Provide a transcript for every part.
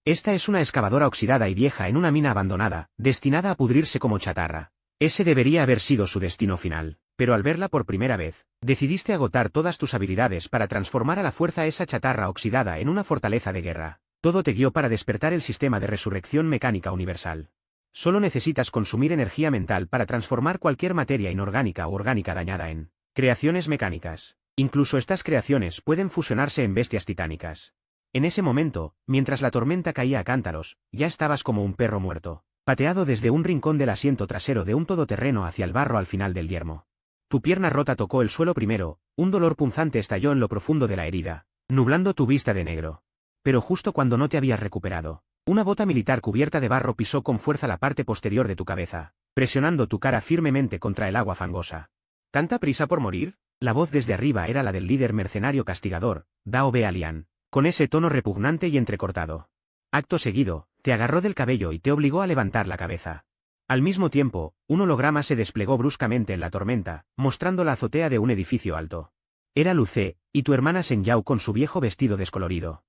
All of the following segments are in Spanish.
Esta es una excavadora oxidada y vieja en una mina abandonada, destinada a pudrirse como chatarra. Ese debería haber sido su destino final. Pero al verla por primera vez, decidiste agotar todas tus habilidades para transformar a la fuerza esa chatarra oxidada en una fortaleza de guerra. Todo te guió para despertar el sistema de resurrección mecánica universal. Solo necesitas consumir energía mental para transformar cualquier materia inorgánica o orgánica dañada en creaciones mecánicas. Incluso estas creaciones pueden fusionarse en bestias titánicas. En ese momento, mientras la tormenta caía a cántaros, ya estabas como un perro muerto, pateado desde un rincón del asiento trasero de un todoterreno hacia el barro al final del yermo. Tu pierna rota tocó el suelo primero, un dolor punzante estalló en lo profundo de la herida, nublando tu vista de negro. Pero justo cuando no te habías recuperado, una bota militar cubierta de barro pisó con fuerza la parte posterior de tu cabeza, presionando tu cara firmemente contra el agua fangosa. ¿Tanta prisa por morir? La voz desde arriba era la del líder mercenario castigador, Dao Bealian, con ese tono repugnante y entrecortado. Acto seguido, te agarró del cabello y te obligó a levantar la cabeza. Al mismo tiempo, un holograma se desplegó bruscamente en la tormenta, mostrando la azotea de un edificio alto. Era Luce, y tu hermana Shen Yao con su viejo vestido descolorido.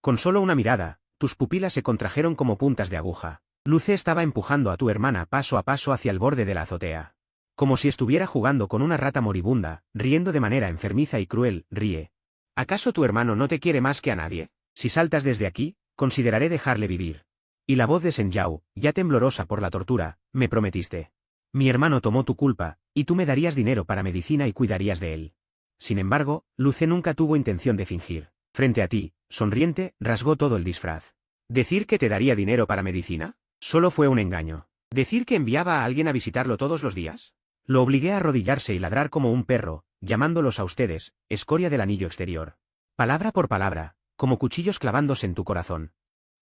Con solo una mirada, tus pupilas se contrajeron como puntas de aguja. Luce estaba empujando a tu hermana paso a paso hacia el borde de la azotea. Como si estuviera jugando con una rata moribunda, riendo de manera enfermiza y cruel, ríe. ¿Acaso tu hermano no te quiere más que a nadie? Si saltas desde aquí, consideraré dejarle vivir. Y la voz de Shen Yao, ya temblorosa por la tortura, me prometiste. Mi hermano tomó tu culpa, y tú me darías dinero para medicina y cuidarías de él. Sin embargo, Luce nunca tuvo intención de fingir. Frente a ti, sonriente, rasgó todo el disfraz. ¿Decir que te daría dinero para medicina? Solo fue un engaño. ¿Decir que enviaba a alguien a visitarlo todos los días? Lo obligué a arrodillarse y ladrar como un perro, llamándolos a ustedes, escoria del anillo exterior. Palabra por palabra, como cuchillos clavándose en tu corazón.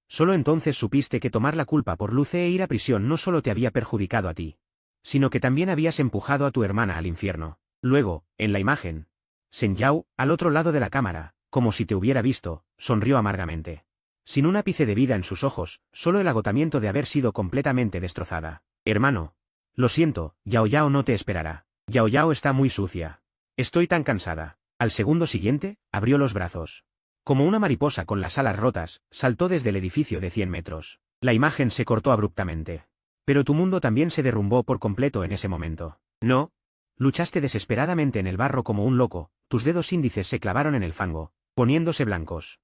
Solo entonces supiste que tomar la culpa por Luce e ir a prisión no solo te había perjudicado a ti, sino que también habías empujado a tu hermana al infierno. Luego, en la imagen, Shen Yao, al otro lado de la cámara, como si te hubiera visto, sonrió amargamente. Sin un ápice de vida en sus ojos, solo el agotamiento de haber sido completamente destrozada. Hermano. Lo siento, Yao Yao no te esperará. Yao Yao está muy sucia. Estoy tan cansada. Al segundo siguiente, abrió los brazos. Como una mariposa con las alas rotas, saltó desde el edificio de 100 metros. La imagen se cortó abruptamente. Pero tu mundo también se derrumbó por completo en ese momento. No. Luchaste desesperadamente en el barro como un loco, tus dedos índices se clavaron en el fango, poniéndose blancos.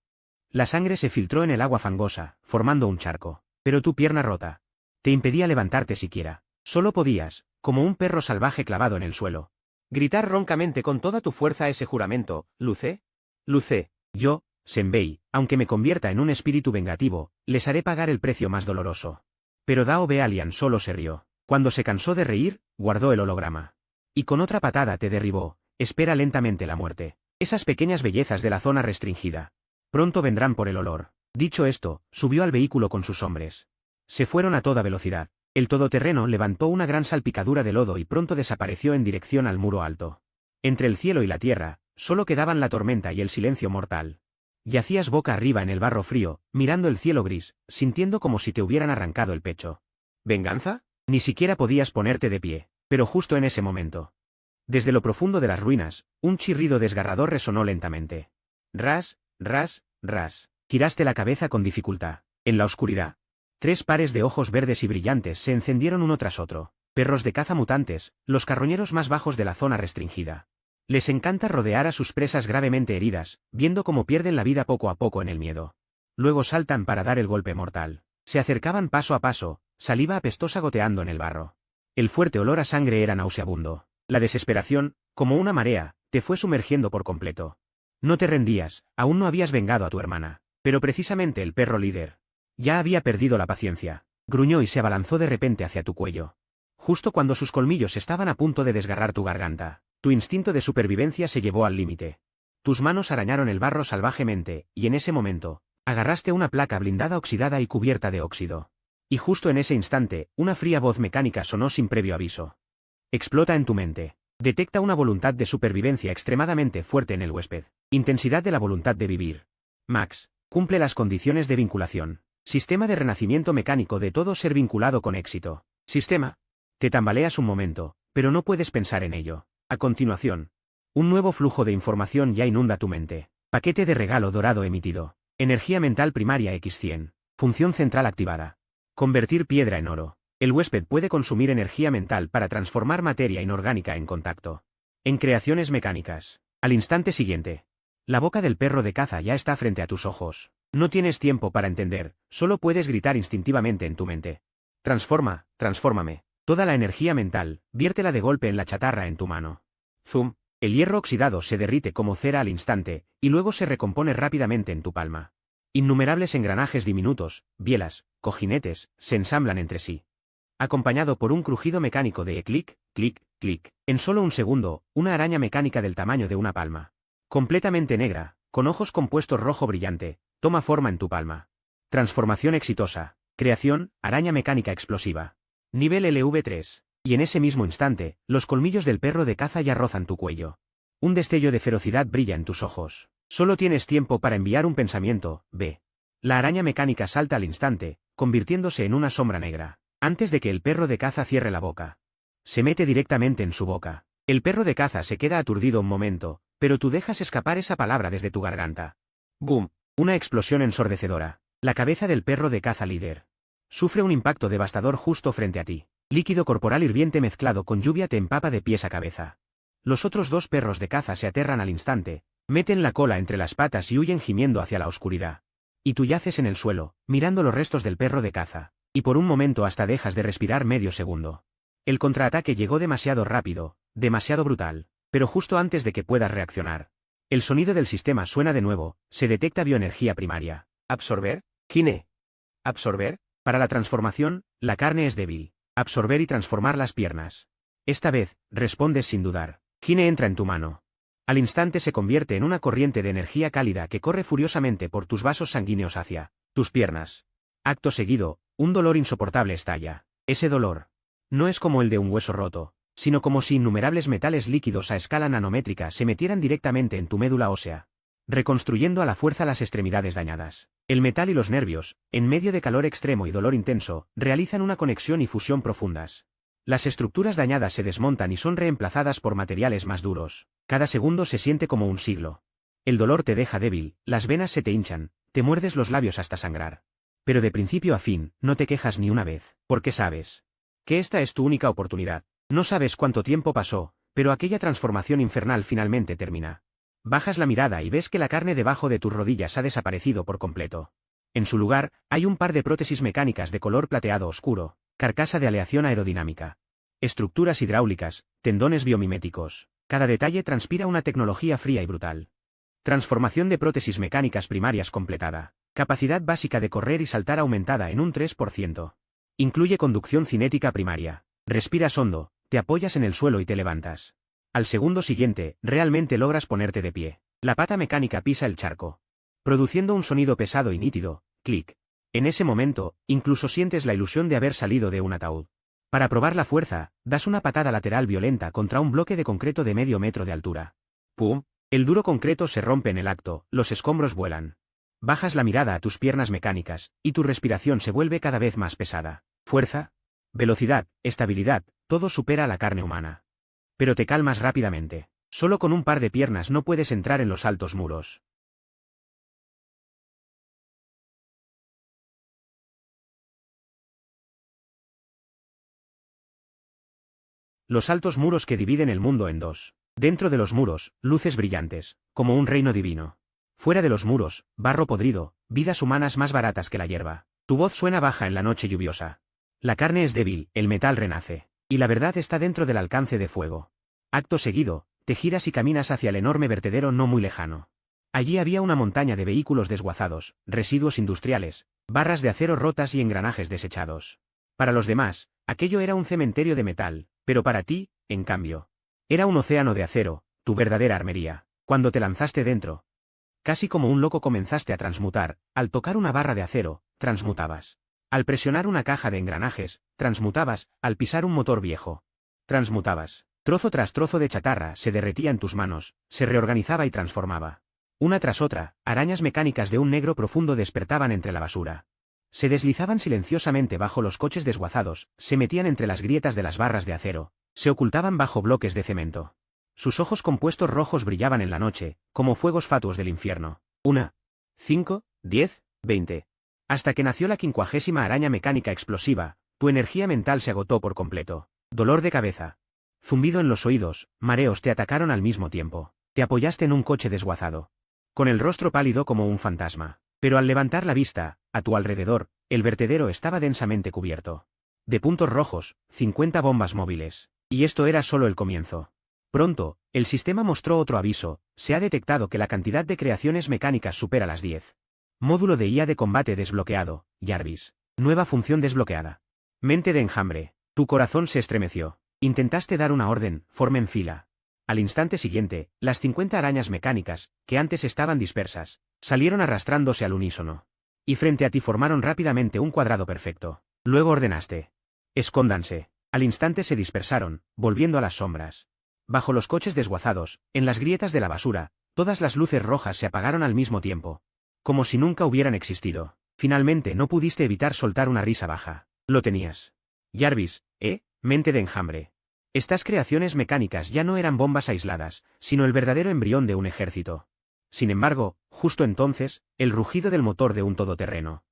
La sangre se filtró en el agua fangosa, formando un charco. Pero tu pierna rota te impedía levantarte siquiera. Solo podías, como un perro salvaje clavado en el suelo, gritar roncamente con toda tu fuerza ese juramento: Luce. Luce, yo, Senbei, aunque me convierta en un espíritu vengativo, les haré pagar el precio más doloroso. Pero Dao Bealian solo se rió. Cuando se cansó de reír, guardó el holograma. Y con otra patada te derribó. Espera lentamente la muerte. Esas pequeñas bellezas de la zona restringida. Pronto vendrán por el olor. Dicho esto, subió al vehículo con sus hombres. Se fueron a toda velocidad. El todoterreno levantó una gran salpicadura de lodo y pronto desapareció en dirección al muro alto. Entre el cielo y la tierra, solo quedaban la tormenta y el silencio mortal. Yacías boca arriba en el barro frío, mirando el cielo gris, sintiendo como si te hubieran arrancado el pecho. ¿Venganza? Ni siquiera podías ponerte de pie, pero justo en ese momento. Desde lo profundo de las ruinas, un chirrido desgarrador resonó lentamente. Ras, ras, ras. Giraste la cabeza con dificultad. En la oscuridad, 3 pares de ojos verdes y brillantes se encendieron uno tras otro. Perros de caza mutantes, los carroñeros más bajos de la zona restringida. Les encanta rodear a sus presas gravemente heridas, viendo cómo pierden la vida poco a poco en el miedo. Luego saltan para dar el golpe mortal. Se acercaban paso a paso, saliva apestosa goteando en el barro. El fuerte olor a sangre era nauseabundo. La desesperación, como una marea, te fue sumergiendo por completo. No te rendías, aún no habías vengado a tu hermana. Pero precisamente el perro líder ya había perdido la paciencia. Gruñó y se abalanzó de repente hacia tu cuello. Justo cuando sus colmillos estaban a punto de desgarrar tu garganta, tu instinto de supervivencia se llevó al límite. Tus manos arañaron el barro salvajemente, y en ese momento, agarraste una placa blindada oxidada y cubierta de óxido. Y justo en ese instante, una fría voz mecánica sonó sin previo aviso. Explota en tu mente. Detecta una voluntad de supervivencia extremadamente fuerte en el huésped. Intensidad de la voluntad de vivir. Max, cumple las condiciones de vinculación. Sistema de renacimiento mecánico de todo ser vinculado con éxito. Sistema. Te tambaleas un momento, pero no puedes pensar en ello. A continuación, un nuevo flujo de información ya inunda tu mente. Paquete de regalo dorado emitido. Energía mental primaria X100. Función central activada. Convertir piedra en oro. El huésped puede consumir energía mental para transformar materia inorgánica en contacto. En creaciones mecánicas. Al instante siguiente. La boca del perro de caza ya está frente a tus ojos. No tienes tiempo para entender, solo puedes gritar instintivamente en tu mente. Transforma, transfórmame. Toda la energía mental, viértela de golpe en la chatarra en tu mano. Zoom. El hierro oxidado se derrite como cera al instante, y luego se recompone rápidamente en tu palma. Innumerables engranajes diminutos, bielas, cojinetes, se ensamblan entre sí. Acompañado por un crujido mecánico de clic, clic, clic. En solo un segundo, una araña mecánica del tamaño de una palma. Completamente negra, con ojos compuestos rojo brillante, toma forma en tu palma. Transformación exitosa. Creación, araña mecánica explosiva. Nivel LV3. Y en ese mismo instante, los colmillos del perro de caza ya rozan tu cuello. Un destello de ferocidad brilla en tus ojos. Solo tienes tiempo para enviar un pensamiento, ve. La araña mecánica salta al instante, convirtiéndose en una sombra negra, antes de que el perro de caza cierre la boca. Se mete directamente en su boca. El perro de caza se queda aturdido un momento, pero tú dejas escapar esa palabra desde tu garganta. ¡Boom! Una explosión ensordecedora. La cabeza del perro de caza líder sufre un impacto devastador justo frente a ti. Líquido corporal hirviente mezclado con lluvia te empapa de pies a cabeza. Los otros dos perros de caza se aterran al instante, meten la cola entre las patas y huyen gimiendo hacia la oscuridad. Y tú yaces en el suelo, mirando los restos del perro de caza, y por un momento hasta dejas de respirar medio segundo. El contraataque llegó demasiado rápido, demasiado brutal, pero justo antes de que puedas reaccionar. El sonido del sistema suena de nuevo, se detecta bioenergía primaria. ¿Absorber? ¿Kine? ¿Absorber? Para la transformación, la carne es débil. Absorber y transformar las piernas. Esta vez, respondes sin dudar. Kine entra en tu mano. Al instante se convierte en una corriente de energía cálida que corre furiosamente por tus vasos sanguíneos hacia tus piernas. Acto seguido, un dolor insoportable estalla. Ese dolor no es como el de un hueso roto, sino como si innumerables metales líquidos a escala nanométrica se metieran directamente en tu médula ósea, reconstruyendo a la fuerza las extremidades dañadas. El metal y los nervios, en medio de calor extremo y dolor intenso, realizan una conexión y fusión profundas. Las estructuras dañadas se desmontan y son reemplazadas por materiales más duros. Cada segundo se siente como un siglo. El dolor te deja débil, las venas se te hinchan, te muerdes los labios hasta sangrar. Pero de principio a fin, no te quejas ni una vez, porque sabes que esta es tu única oportunidad. No sabes cuánto tiempo pasó, pero aquella transformación infernal finalmente termina. Bajas la mirada y ves que la carne debajo de tus rodillas ha desaparecido por completo. En su lugar, hay un par de prótesis mecánicas de color plateado oscuro, carcasa de aleación aerodinámica, estructuras hidráulicas, tendones biomiméticos. Cada detalle transpira una tecnología fría y brutal. Transformación de prótesis mecánicas primarias completada. Capacidad básica de correr y saltar aumentada en un 3%. Incluye conducción cinética primaria. Respiras hondo, te apoyas en el suelo y te levantas. Al segundo siguiente, realmente logras ponerte de pie. La pata mecánica pisa el charco, produciendo un sonido pesado y nítido, clic. En ese momento, incluso sientes la ilusión de haber salido de un ataúd. Para probar la fuerza, das una patada lateral violenta contra un bloque de concreto de medio metro de altura. ¡Pum! El duro concreto se rompe en el acto, los escombros vuelan. Bajas la mirada a tus piernas mecánicas, y tu respiración se vuelve cada vez más pesada. Fuerza, velocidad, estabilidad, todo supera a la carne humana. Pero te calmas rápidamente. Solo con un par de piernas no puedes entrar en los altos muros. Los altos muros que dividen el mundo en dos. Dentro de los muros, luces brillantes, como un reino divino. Fuera de los muros, barro podrido, vidas humanas más baratas que la hierba. Tu voz suena baja en la noche lluviosa. La carne es débil, el metal renace. Y la verdad está dentro del alcance de fuego. Acto seguido, te giras y caminas hacia el enorme vertedero no muy lejano. Allí había una montaña de vehículos desguazados, residuos industriales, barras de acero rotas y engranajes desechados. Para los demás, aquello era un cementerio de metal, pero para ti, en cambio, era un océano de acero, tu verdadera armería. Cuando te lanzaste dentro, casi como un loco comenzaste a transmutar. Al tocar una barra de acero, transmutabas. Al presionar una caja de engranajes, transmutabas. Al pisar un motor viejo, transmutabas. Trozo tras trozo de chatarra se derretía en tus manos, se reorganizaba y transformaba. Una tras otra, arañas mecánicas de un negro profundo despertaban entre la basura. Se deslizaban silenciosamente bajo los coches desguazados, se metían entre las grietas de las barras de acero, se ocultaban bajo bloques de cemento. Sus ojos compuestos rojos brillaban en la noche, como fuegos fatuos del infierno. 1, 5, 10, 20. Hasta que nació la 50ª araña mecánica explosiva, tu energía mental se agotó por completo. Dolor de cabeza. Zumbido en los oídos, mareos te atacaron al mismo tiempo. Te apoyaste en un coche desguazado. Con el rostro pálido como un fantasma. Pero al levantar la vista, a tu alrededor, el vertedero estaba densamente cubierto de puntos rojos, 50 bombas móviles. Y esto era solo el comienzo. Pronto, el sistema mostró otro aviso: se ha detectado que la cantidad de creaciones mecánicas supera las 10. Módulo de IA de combate desbloqueado, Jarvis. Nueva función desbloqueada. Mente de enjambre. Tu corazón se estremeció. Intentaste dar una orden: formen fila. Al instante siguiente, las 50 arañas mecánicas, que antes estaban dispersas, salieron arrastrándose al unísono. Y frente a ti formaron rápidamente un cuadrado perfecto. Luego ordenaste: escóndanse. Al instante se dispersaron, volviendo a las sombras. Bajo los coches desguazados, en las grietas de la basura, todas las luces rojas se apagaron al mismo tiempo. Como si nunca hubieran existido. Finalmente no pudiste evitar soltar una risa baja. Lo tenías. Jarvis, mente de enjambre. Estas creaciones mecánicas ya no eran bombas aisladas, sino el verdadero embrión de un ejército. Sin embargo, justo entonces, el rugido del motor de un todoterreno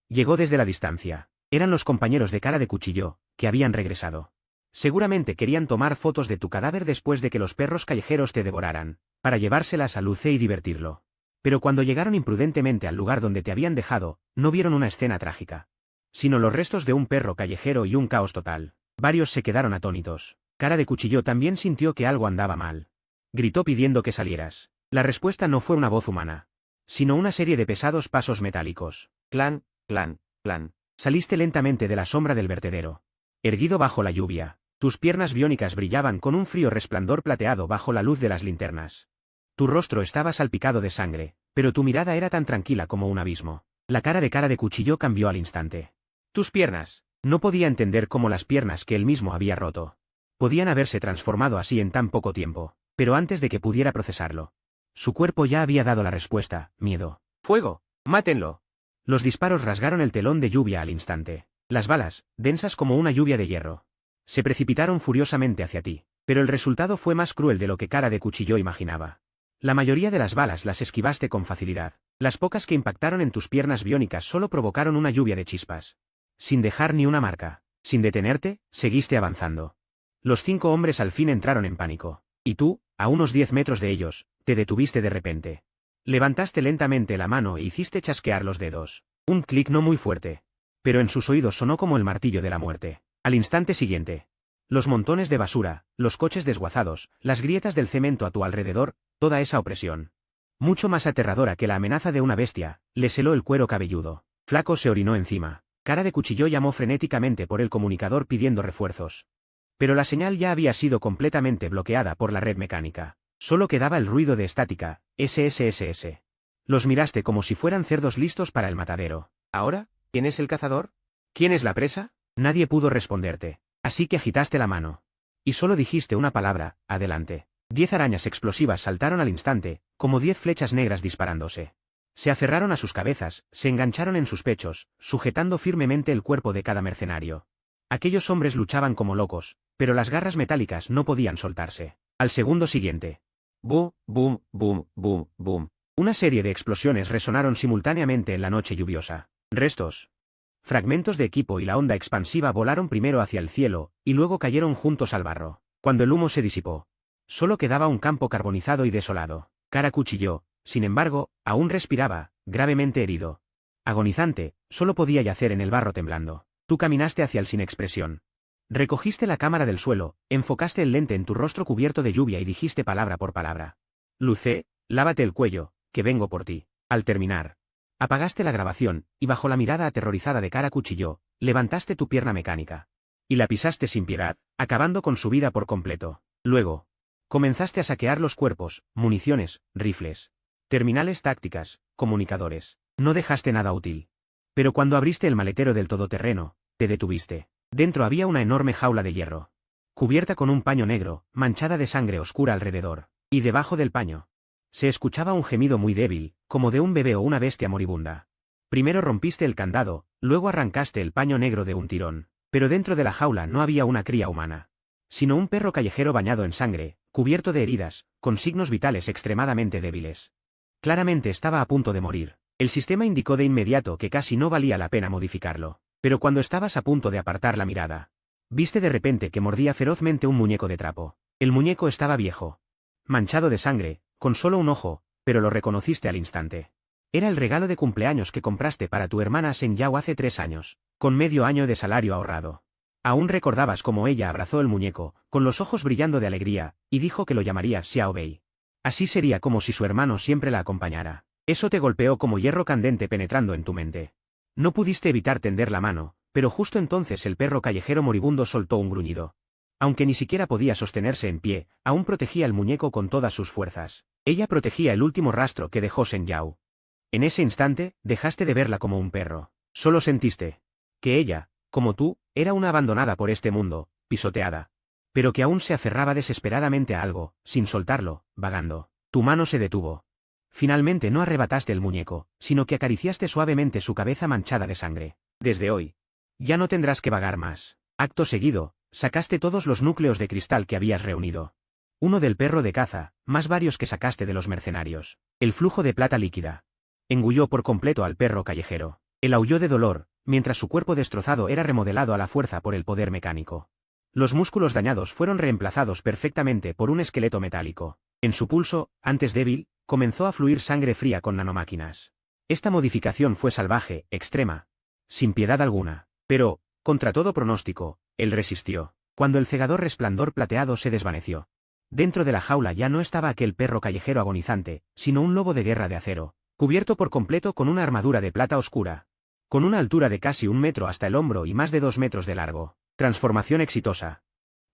llegó desde la distancia. Eran los compañeros de Cara de Cuchillo, que habían regresado. Seguramente querían tomar fotos de tu cadáver después de que los perros callejeros te devoraran, para llevárselas a Luce y divertirlo. Pero cuando llegaron imprudentemente al lugar donde te habían dejado, no vieron una escena trágica, sino los restos de un perro callejero y un caos total. Varios se quedaron atónitos. Cara de Cuchillo también sintió que algo andaba mal. Gritó pidiendo que salieras. La respuesta no fue una voz humana, sino una serie de pesados pasos metálicos. Clan, clan, clan. Saliste lentamente de la sombra del vertedero. Erguido bajo la lluvia, tus piernas biónicas brillaban con un frío resplandor plateado bajo la luz de las linternas. Tu rostro estaba salpicado de sangre, pero tu mirada era tan tranquila como un abismo. La cara de Cuchillo cambió al instante. Tus piernas. No podía entender cómo las piernas que él mismo había roto podían haberse transformado así en tan poco tiempo, pero antes de que pudiera procesarlo, su cuerpo ya había dado la respuesta: miedo. ¡Fuego! ¡Mátenlo! Los disparos rasgaron el telón de lluvia al instante. Las balas, densas como una lluvia de hierro, se precipitaron furiosamente hacia ti, pero el resultado fue más cruel de lo que Cara de Cuchillo imaginaba. La mayoría de las balas las esquivaste con facilidad. Las pocas que impactaron en tus piernas biónicas solo provocaron una lluvia de chispas. Sin dejar ni una marca. Sin detenerte, seguiste avanzando. Los 5 hombres al fin entraron en pánico. Y tú, a unos 10 metros de ellos, te detuviste de repente. Levantaste lentamente la mano e hiciste chasquear los dedos. Un clic no muy fuerte, pero en sus oídos sonó como el martillo de la muerte. Al instante siguiente, los montones de basura, los coches desguazados, las grietas del cemento a tu alrededor, toda esa opresión, mucho más aterradora que la amenaza de una bestia, le heló el cuero cabelludo. Flaco se orinó encima. Cara de Cuchillo llamó frenéticamente por el comunicador pidiendo refuerzos. Pero la señal ya había sido completamente bloqueada por la red mecánica. Solo quedaba el ruido de estática, SSSS. Los miraste como si fueran cerdos listos para el matadero. ¿Ahora? ¿Quién es el cazador? ¿Quién es la presa? Nadie pudo responderte. Así que agitaste la mano. Y solo dijiste una palabra: adelante. 10 arañas explosivas saltaron al instante, como 10 flechas negras disparándose. Se aferraron a sus cabezas, se engancharon en sus pechos, sujetando firmemente el cuerpo de cada mercenario. Aquellos hombres luchaban como locos, pero las garras metálicas no podían soltarse. Al segundo siguiente. Boom, boom, boom, boom, boom. Una serie de explosiones resonaron simultáneamente en la noche lluviosa. Restos, fragmentos de equipo y la onda expansiva volaron primero hacia el cielo, y luego cayeron juntos al barro. Cuando el humo se disipó, solo quedaba un campo carbonizado y desolado. Cara Cuchillo, sin embargo, aún respiraba, gravemente herido. Agonizante, solo podía yacer en el barro temblando. Tú caminaste hacia él sin expresión. Recogiste la cámara del suelo, enfocaste el lente en tu rostro cubierto de lluvia y dijiste palabra por palabra: Luce, lávate el cuello, que vengo por ti. Al terminar, apagaste la grabación, y bajo la mirada aterrorizada de Cara Cuchillo, levantaste tu pierna mecánica. Y la pisaste sin piedad, acabando con su vida por completo. Luego, comenzaste a saquear los cuerpos, municiones, rifles, terminales tácticas, comunicadores. No dejaste nada útil. Pero cuando abriste el maletero del todoterreno, te detuviste. Dentro había una enorme jaula de hierro, cubierta con un paño negro, manchada de sangre oscura alrededor. Y debajo del paño se escuchaba un gemido muy débil, como de un bebé o una bestia moribunda. Primero rompiste el candado, luego arrancaste el paño negro de un tirón. Pero dentro de la jaula no había una cría humana, sino un perro callejero bañado en sangre, cubierto de heridas, con signos vitales extremadamente débiles. Claramente estaba a punto de morir. El sistema indicó de inmediato que casi no valía la pena modificarlo. Pero cuando estabas a punto de apartar la mirada, viste de repente que mordía ferozmente un muñeco de trapo. El muñeco estaba viejo, manchado de sangre, con solo un ojo, pero lo reconociste al instante. Era el regalo de cumpleaños que compraste para tu hermana Shen Yao hace 3 años, con medio año de salario ahorrado. Aún recordabas cómo ella abrazó el muñeco, con los ojos brillando de alegría, y dijo que lo llamaría Xiao Bei. Así sería como si su hermano siempre la acompañara. Eso te golpeó como hierro candente penetrando en tu mente. No pudiste evitar tender la mano, pero justo entonces el perro callejero moribundo soltó un gruñido. Aunque ni siquiera podía sostenerse en pie, aún protegía el muñeco con todas sus fuerzas. Ella protegía el último rastro que dejó Shen Yao. En ese instante, dejaste de verla como un perro. Solo sentiste que ella, como tú, era una abandonada por este mundo, pisoteada. Pero que aún se aferraba desesperadamente a algo, sin soltarlo, vagando. Tu mano se detuvo. Finalmente no arrebataste el muñeco, sino que acariciaste suavemente su cabeza manchada de sangre. Desde hoy, ya no tendrás que vagar más. Acto seguido, sacaste todos los núcleos de cristal que habías reunido. Uno del perro de caza, más varios que sacaste de los mercenarios. El flujo de plata líquida. Engulló por completo al perro callejero. Él aulló de dolor, mientras su cuerpo destrozado era remodelado a la fuerza por el poder mecánico. Los músculos dañados fueron reemplazados perfectamente por un esqueleto metálico. En su pulso, antes débil, comenzó a fluir sangre fría con nanomáquinas. Esta modificación fue salvaje, extrema, sin piedad alguna. Pero, contra todo pronóstico, él resistió. Cuando el cegador resplandor plateado se desvaneció. Dentro de la jaula ya no estaba aquel perro callejero agonizante, sino un lobo de guerra de acero, cubierto por completo con una armadura de plata oscura. Con una altura de casi 1 metro hasta el hombro y más de 2 metros de largo. Transformación exitosa.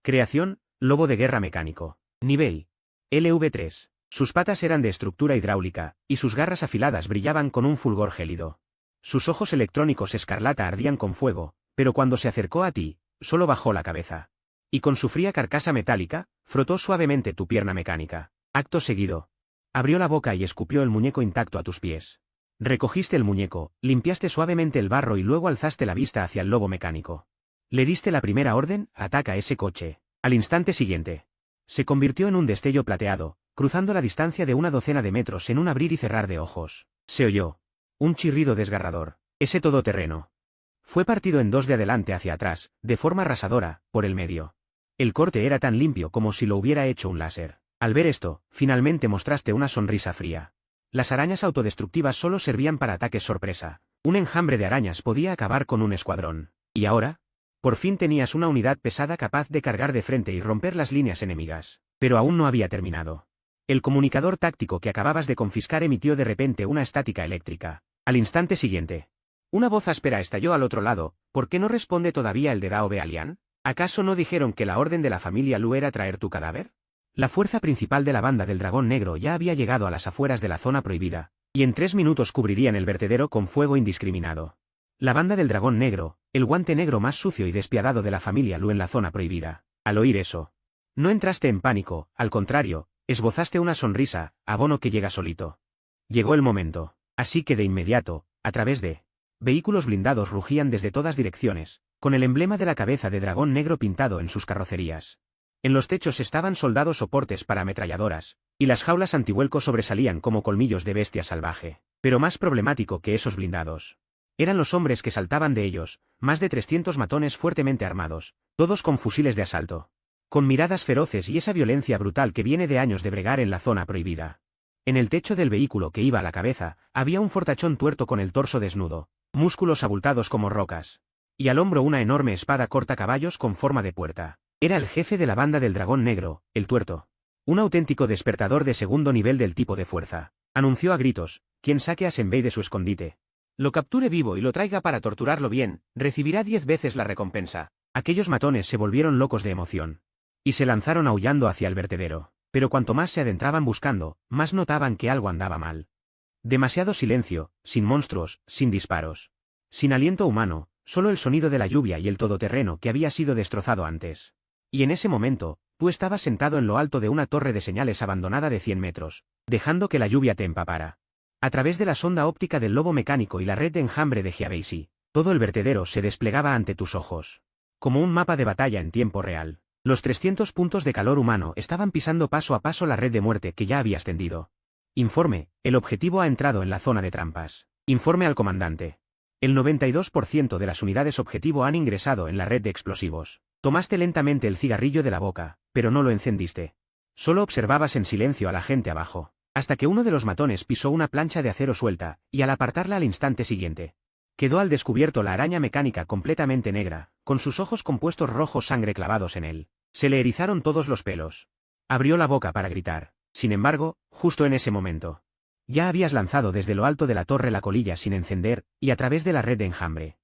Creación, lobo de guerra mecánico. Nivel LV3. Sus patas eran de estructura hidráulica, y sus garras afiladas brillaban con un fulgor gélido. Sus ojos electrónicos escarlata ardían con fuego, pero cuando se acercó a ti, solo bajó la cabeza. Y con su fría carcasa metálica, frotó suavemente tu pierna mecánica. Acto seguido, abrió la boca y escupió el muñeco intacto a tus pies. Recogiste el muñeco, limpiaste suavemente el barro y luego alzaste la vista hacia el lobo mecánico. Le diste la primera orden: ataca ese coche. Al instante siguiente, se convirtió en un destello plateado, cruzando la distancia de 1 docena de metros en un abrir y cerrar de ojos. Se oyó un chirrido desgarrador. Ese todoterreno fue partido en 2 de adelante hacia atrás, de forma arrasadora, por el medio. El corte era tan limpio como si lo hubiera hecho un láser. Al ver esto, finalmente mostraste una sonrisa fría. Las arañas autodestructivas solo servían para ataques sorpresa. Un enjambre de arañas podía acabar con un escuadrón. ¿Y ahora? Por fin tenías una unidad pesada capaz de cargar de frente y romper las líneas enemigas. Pero aún no había terminado. El comunicador táctico que acababas de confiscar emitió de repente una estática eléctrica. Al instante siguiente, una voz áspera estalló al otro lado. ¿Por qué no responde todavía el de Dao Bealian? ¿Acaso no dijeron que la orden de la familia Lu era traer tu cadáver? La fuerza principal de la banda del dragón negro ya había llegado a las afueras de la zona prohibida, y en 3 minutos cubrirían el vertedero con fuego indiscriminado. La banda del dragón negro, el guante negro más sucio y despiadado de la familia Lu en la zona prohibida. Al oír eso, no entraste en pánico, al contrario, esbozaste una sonrisa, abono que llega solito. Llegó el momento, así que de inmediato, a través de vehículos blindados rugían desde todas direcciones, con el emblema de la cabeza de dragón negro pintado en sus carrocerías. En los techos estaban soldados soportes para ametralladoras, y las jaulas antivuelco sobresalían como colmillos de bestia salvaje. Pero más problemático que esos blindados eran los hombres que saltaban de ellos, más de 300 matones fuertemente armados, todos con fusiles de asalto, con miradas feroces y esa violencia brutal que viene de años de bregar en la zona prohibida. En el techo del vehículo que iba a la cabeza, había un fortachón tuerto con el torso desnudo, músculos abultados como rocas, y al hombro una enorme espada corta caballos con forma de puerta. Era el jefe de la banda del dragón negro, el tuerto. Un auténtico despertador de segundo nivel del tipo de fuerza. Anunció a gritos: quien saque a Senbei de su escondite, lo capture vivo y lo traiga para torturarlo bien, recibirá 10 veces la recompensa. Aquellos matones se volvieron locos de emoción. Y se lanzaron aullando hacia el vertedero. Pero cuanto más se adentraban buscando, más notaban que algo andaba mal. Demasiado silencio, sin monstruos, sin disparos. Sin aliento humano, solo el sonido de la lluvia y el todoterreno que había sido destrozado antes. Y en ese momento, tú estabas sentado en lo alto de una torre de señales abandonada de 100 metros, dejando que la lluvia te empapara. A través de la sonda óptica del lobo mecánico y la red de enjambre de Jiabeisi, todo el vertedero se desplegaba ante tus ojos. Como un mapa de batalla en tiempo real. Los 300 puntos de calor humano estaban pisando paso a paso la red de muerte que ya habías tendido. Informe: el objetivo ha entrado en la zona de trampas. Informe al comandante. El 92% de las unidades objetivo han ingresado en la red de explosivos. Tomaste lentamente el cigarrillo de la boca, pero no lo encendiste. Solo observabas en silencio a la gente abajo, hasta que uno de los matones pisó una plancha de acero suelta, y al apartarla al instante siguiente, quedó al descubierto la araña mecánica completamente negra, con sus ojos compuestos rojos sangre clavados en él. Se le erizaron todos los pelos. Abrió la boca para gritar. Sin embargo, justo en ese momento, ya habías lanzado desde lo alto de la torre la colilla sin encender, y a través de la red de enjambre.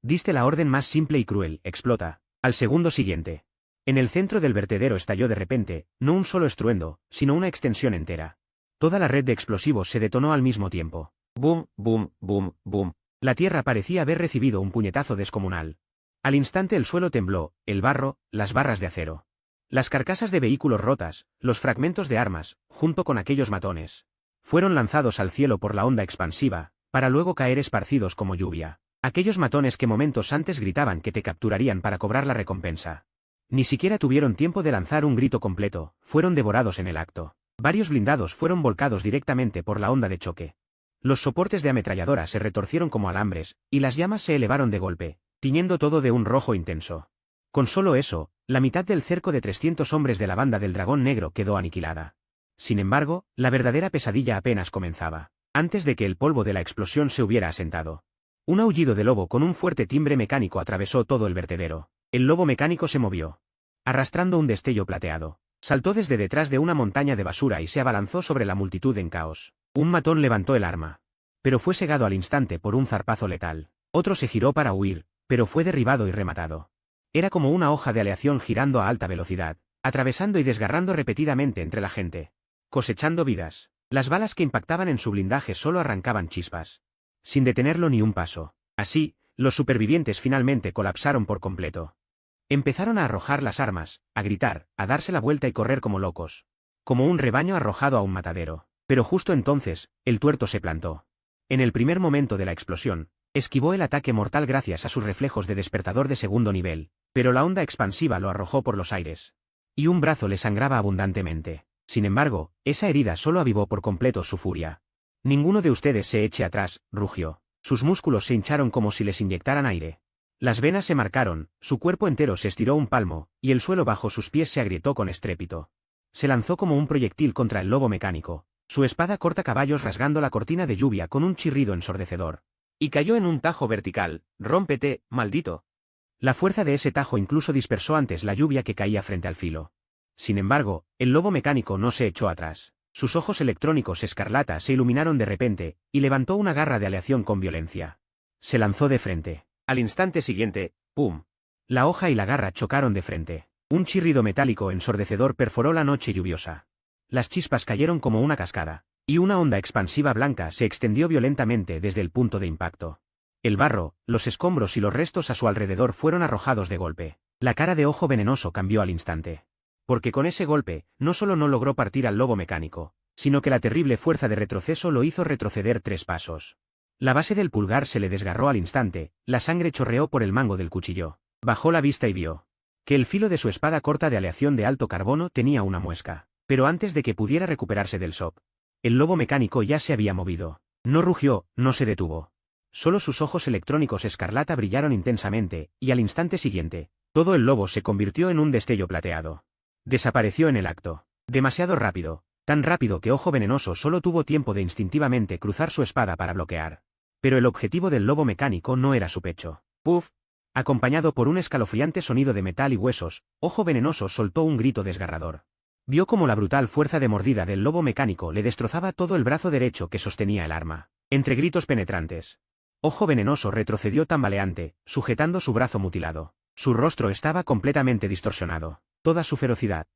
Diste la orden más simple y cruel: explota. Al segundo siguiente, en el centro del vertedero estalló de repente, no un solo estruendo, sino una extensión entera. Toda la red de explosivos se detonó al mismo tiempo. Boom, boom, boom, boom. La tierra parecía haber recibido un puñetazo descomunal. Al instante el suelo tembló, el barro, las barras de acero, las carcasas de vehículos rotas, los fragmentos de armas, junto con aquellos matones, fueron lanzados al cielo por la onda expansiva, para luego caer esparcidos como lluvia. Aquellos matones que momentos antes gritaban que te capturarían para cobrar la recompensa. Ni siquiera tuvieron tiempo de lanzar un grito completo, fueron devorados en el acto. Varios blindados fueron volcados directamente por la onda de choque. Los soportes de ametralladora se retorcieron como alambres, y las llamas se elevaron de golpe, tiñendo todo de un rojo intenso. Con solo eso, la mitad del cerco de 300 hombres de la banda del Dragón Negro quedó aniquilada. Sin embargo, la verdadera pesadilla apenas comenzaba, antes de que el polvo de la explosión se hubiera asentado. Un aullido de lobo con un fuerte timbre mecánico atravesó todo el vertedero. El lobo mecánico se movió, arrastrando un destello plateado. Saltó desde detrás de una montaña de basura y se abalanzó sobre la multitud en caos. Un matón levantó el arma, pero fue cegado al instante por un zarpazo letal. Otro se giró para huir, pero fue derribado y rematado. Era como una hoja de aleación girando a alta velocidad, atravesando y desgarrando repetidamente entre la gente, cosechando vidas. Las balas que impactaban en su blindaje solo arrancaban chispas, sin detenerlo ni un paso. Así, los supervivientes finalmente colapsaron por completo. Empezaron a arrojar las armas, a gritar, a darse la vuelta y correr como locos, como un rebaño arrojado a un matadero. Pero justo entonces, el tuerto se plantó. En el primer momento de la explosión, esquivó el ataque mortal gracias a sus reflejos de despertador de segundo nivel, pero la onda expansiva lo arrojó por los aires, y un brazo le sangraba abundantemente. Sin embargo, esa herida solo avivó por completo su furia. Ninguno de ustedes se eche atrás, rugió. Sus músculos se hincharon como si les inyectaran aire. Las venas se marcaron, su cuerpo entero se estiró un palmo, y el suelo bajo sus pies se agrietó con estrépito. Se lanzó como un proyectil contra el lobo mecánico, su espada corta caballos rasgando la cortina de lluvia con un chirrido ensordecedor. Y cayó en un tajo vertical. «Rómpete, maldito». La fuerza de ese tajo incluso dispersó antes la lluvia que caía frente al filo. Sin embargo, el lobo mecánico no se echó atrás. Sus ojos electrónicos escarlata se iluminaron de repente, y levantó una garra de aleación con violencia. Se lanzó de frente. Al instante siguiente, ¡pum! La hoja y la garra chocaron de frente. Un chirrido metálico ensordecedor perforó la noche lluviosa. Las chispas cayeron como una cascada, y una onda expansiva blanca se extendió violentamente desde el punto de impacto. El barro, los escombros y los restos a su alrededor fueron arrojados de golpe. La cara de Ojo Venenoso cambió al instante. Porque con ese golpe, no solo no logró partir al lobo mecánico, sino que la terrible fuerza de retroceso lo hizo retroceder 3 pasos. La base del pulgar se le desgarró al instante, la sangre chorreó por el mango del cuchillo. Bajó la vista y vio que el filo de su espada corta de aleación de alto carbono tenía una muesca. Pero antes de que pudiera recuperarse del shock, el lobo mecánico ya se había movido. No rugió, no se detuvo. Solo sus ojos electrónicos escarlata brillaron intensamente, y al instante siguiente, todo el lobo se convirtió en un destello plateado. Desapareció en el acto. Demasiado rápido, tan rápido que Ojo Venenoso solo tuvo tiempo de instintivamente cruzar su espada para bloquear. Pero el objetivo del lobo mecánico no era su pecho. ¡Puf! Acompañado por un escalofriante sonido de metal y huesos, Ojo Venenoso soltó un grito desgarrador. Vio cómo la brutal fuerza de mordida del lobo mecánico le destrozaba todo el brazo derecho que sostenía el arma. Entre gritos penetrantes, Ojo Venenoso retrocedió tambaleante, sujetando su brazo mutilado. Su rostro estaba completamente distorsionado. Toda su ferocidad,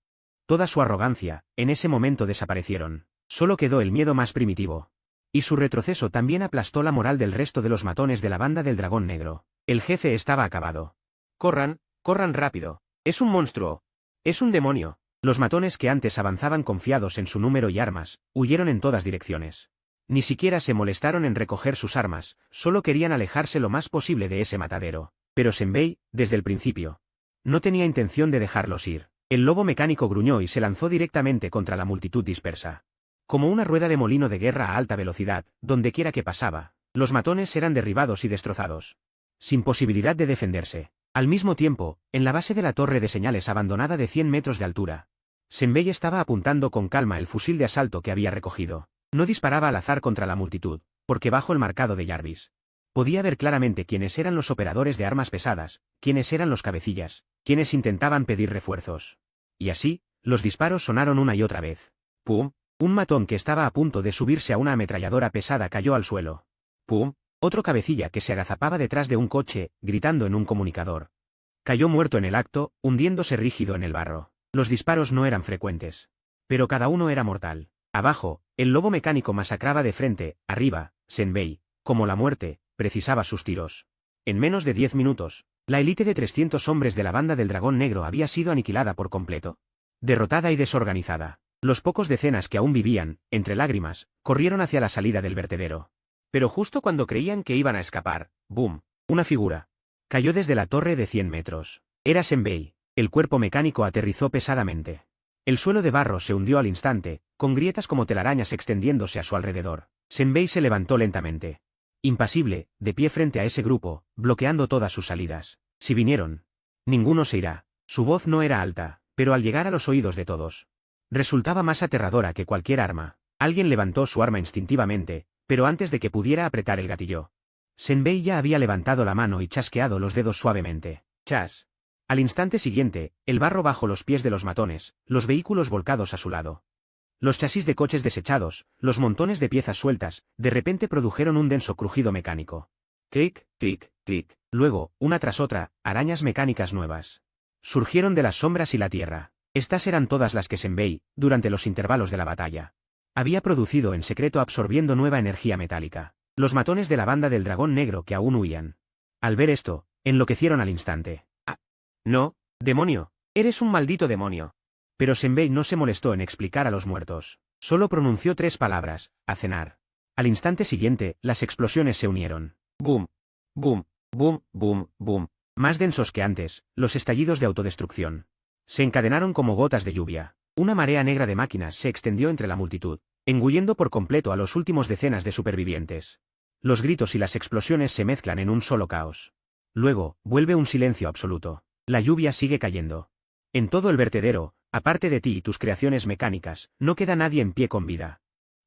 toda su arrogancia, en ese momento desaparecieron. Solo quedó el miedo más primitivo. Y su retroceso también aplastó la moral del resto de los matones de la banda del Dragón Negro. El jefe estaba acabado. «Corran, corran rápido. Es un monstruo. Es un demonio». Los matones que antes avanzaban confiados en su número y armas, huyeron en todas direcciones. Ni siquiera se molestaron en recoger sus armas, solo querían alejarse lo más posible de ese matadero. Pero Senbei, desde el principio, no tenía intención de dejarlos ir. El lobo mecánico gruñó y se lanzó directamente contra la multitud dispersa. Como una rueda de molino de guerra a alta velocidad, dondequiera que pasaba, Los matones eran derribados y destrozados, sin posibilidad de defenderse. Al mismo tiempo, en la base de la torre de señales abandonada de 100 metros de altura, Senbei estaba apuntando con calma el fusil de asalto que había recogido. No disparaba al azar contra la multitud, porque bajo el marcado de Jarvis podía ver claramente quiénes eran los operadores de armas pesadas, quiénes eran los cabecillas, quiénes intentaban pedir refuerzos. Y así, los disparos sonaron una y otra vez. ¡Pum! Un matón que estaba a punto de subirse a una ametralladora pesada cayó al suelo. ¡Pum! Otro cabecilla que se agazapaba detrás de un coche, gritando en un comunicador. Cayó muerto en el acto, hundiéndose rígido en el barro. Los disparos no eran frecuentes, pero cada uno era mortal. Abajo, el lobo mecánico masacraba de frente, arriba, Senbei, como la muerte, precisaba sus tiros. En menos de 10 minutos, la élite de 300 hombres de la banda del Dragón Negro había sido aniquilada por completo. Derrotada y desorganizada, los pocos decenas que aún vivían, entre lágrimas, corrieron hacia la salida del vertedero. Pero justo cuando creían que iban a escapar, ¡boom! Una figura cayó desde la torre de 100 metros. Era Senbei. El cuerpo mecánico aterrizó pesadamente. El suelo de barro se hundió al instante, con grietas como telarañas extendiéndose a su alrededor. Senbei se levantó lentamente. Impasible, de pie frente a ese grupo, bloqueando todas sus salidas. Si vinieron, ninguno se irá. Su voz no era alta, pero al llegar a los oídos de todos, resultaba más aterradora que cualquier arma. Alguien levantó su arma instintivamente, pero antes de que pudiera apretar el gatillo, Senbei ya había levantado la mano y chasqueado los dedos suavemente. ¡Chas! Al instante siguiente, el barro bajo los pies de los matones, los vehículos volcados a su lado. Los chasis de coches desechados, los montones de piezas sueltas, de repente produjeron un denso crujido mecánico. Clic, clic, clic. Luego, una tras otra, arañas mecánicas nuevas surgieron de las sombras y la tierra. Estas eran todas las que Senbei, durante los intervalos de la batalla, había producido en secreto absorbiendo nueva energía metálica. Los matones de la banda del Dragón Negro que aún huían, al ver esto, enloquecieron al instante. ¡Ah! ¡No, demonio! ¡Eres un maldito demonio! Pero Senbei no se molestó en explicar a los muertos. Solo pronunció 3 palabras: a cenar. Al instante siguiente, las explosiones se unieron. ¡Boom! ¡Boom! ¡Boom! ¡Boom! ¡Boom! Más densos que antes, los estallidos de autodestrucción se encadenaron como gotas de lluvia. Una marea negra de máquinas se extendió entre la multitud, engullendo por completo a los últimos decenas de supervivientes. Los gritos y las explosiones se mezclan en un solo caos. Luego, vuelve un silencio absoluto. La lluvia sigue cayendo. En todo el vertedero, aparte de ti y tus creaciones mecánicas, no queda nadie en pie con vida.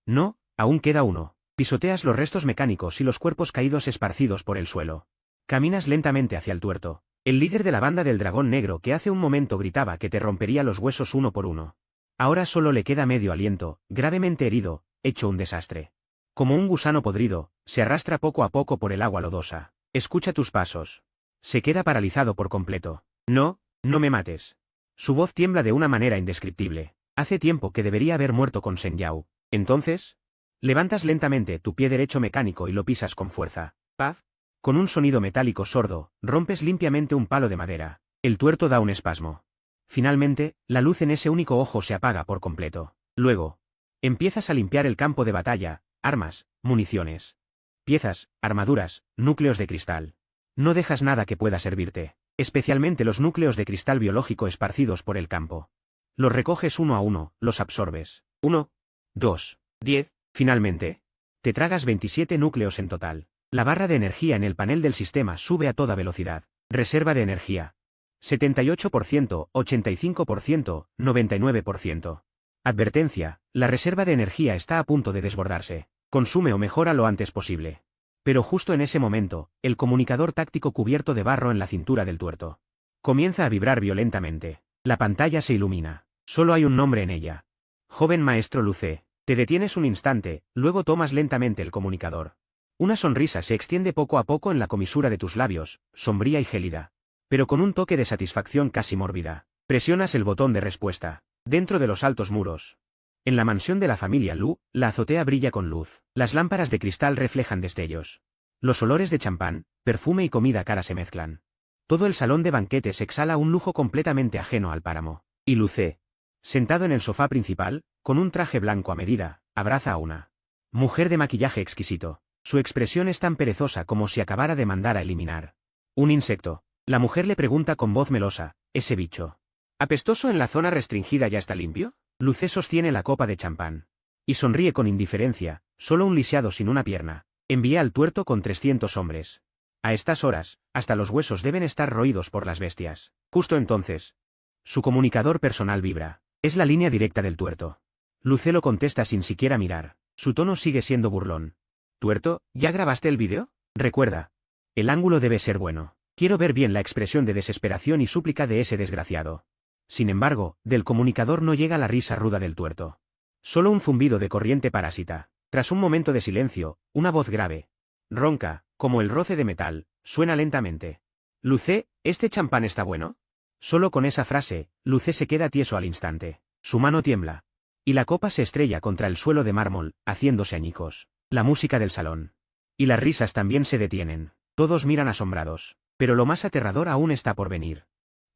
No, aún queda uno. Pisoteas los restos mecánicos y los cuerpos caídos esparcidos por el suelo. Caminas lentamente hacia el tuerto. El líder de la banda del Dragón Negro que hace un momento gritaba que te rompería los huesos uno por uno. Ahora solo le queda medio aliento, gravemente herido, hecho un desastre. Como un gusano podrido, se arrastra poco a poco por el agua lodosa. Escucha tus pasos. Se queda paralizado por completo. No, no me mates. Su voz tiembla de una manera indescriptible. Hace tiempo que debería haber muerto con Shen Yao. Entonces, levantas lentamente tu pie derecho mecánico y lo pisas con fuerza. ¡Paf! Con un sonido metálico sordo, rompes limpiamente un palo de madera. El tuerto da un espasmo. Finalmente, la luz en ese único ojo se apaga por completo. Luego, empiezas a limpiar el campo de batalla, armas, municiones, piezas, armaduras, núcleos de cristal. No dejas nada que pueda servirte, especialmente los núcleos de cristal biológico esparcidos por el campo. Los recoges uno a uno, los absorbes. 1, 2, 10. Finalmente, te tragas 27 núcleos en total. La barra de energía en el panel del sistema sube a toda velocidad. Reserva de energía. 78%, 85%, 99%. Advertencia, la reserva de energía está a punto de desbordarse. Consume o mejora lo antes posible. Pero justo en ese momento, el comunicador táctico cubierto de barro en la cintura del tuerto comienza a vibrar violentamente. La pantalla se ilumina. Solo hay un nombre en ella. Joven maestro Luce. Te detienes un instante, luego tomas lentamente el comunicador. Una sonrisa se extiende poco a poco en la comisura de tus labios, sombría y gélida, pero con un toque de satisfacción casi mórbida. Presionas el botón de respuesta. Dentro de los altos muros. En la mansión de la familia Lu, la azotea brilla con luz. Las lámparas de cristal reflejan destellos. Los olores de champán, perfume y comida cara se mezclan. Todo el salón de banquetes exhala un lujo completamente ajeno al páramo. Y Luce, sentado en el sofá principal, con un traje blanco a medida, abraza a una mujer de maquillaje exquisito. Su expresión es tan perezosa como si acabara de mandar a eliminar un insecto. La mujer le pregunta con voz melosa: ¿ese bicho apestoso en la zona restringida ya está limpio? Luce sostiene la copa de champán y sonríe con indiferencia, solo un lisiado sin una pierna. Envié al tuerto con 300 hombres. A estas horas, hasta los huesos deben estar roídos por las bestias. Justo entonces, su comunicador personal vibra. Es la línea directa del tuerto. Lucelo contesta sin siquiera mirar. Su tono sigue siendo burlón. ¿Tuerto, ya grabaste el vídeo? Recuerda. El ángulo debe ser bueno. Quiero ver bien la expresión de desesperación y súplica de ese desgraciado. Sin embargo, del comunicador no llega la risa ruda del tuerto. Solo un zumbido de corriente parásita. Tras un momento de silencio, una voz grave, ronca, como el roce de metal, suena lentamente. Lucé, ¿este champán está bueno? Solo con esa frase, Lucé se queda tieso al instante. Su mano tiembla. Y la copa se estrella contra el suelo de mármol, haciéndose añicos. La música del salón. Y las risas también se detienen. Todos miran asombrados. Pero lo más aterrador aún está por venir.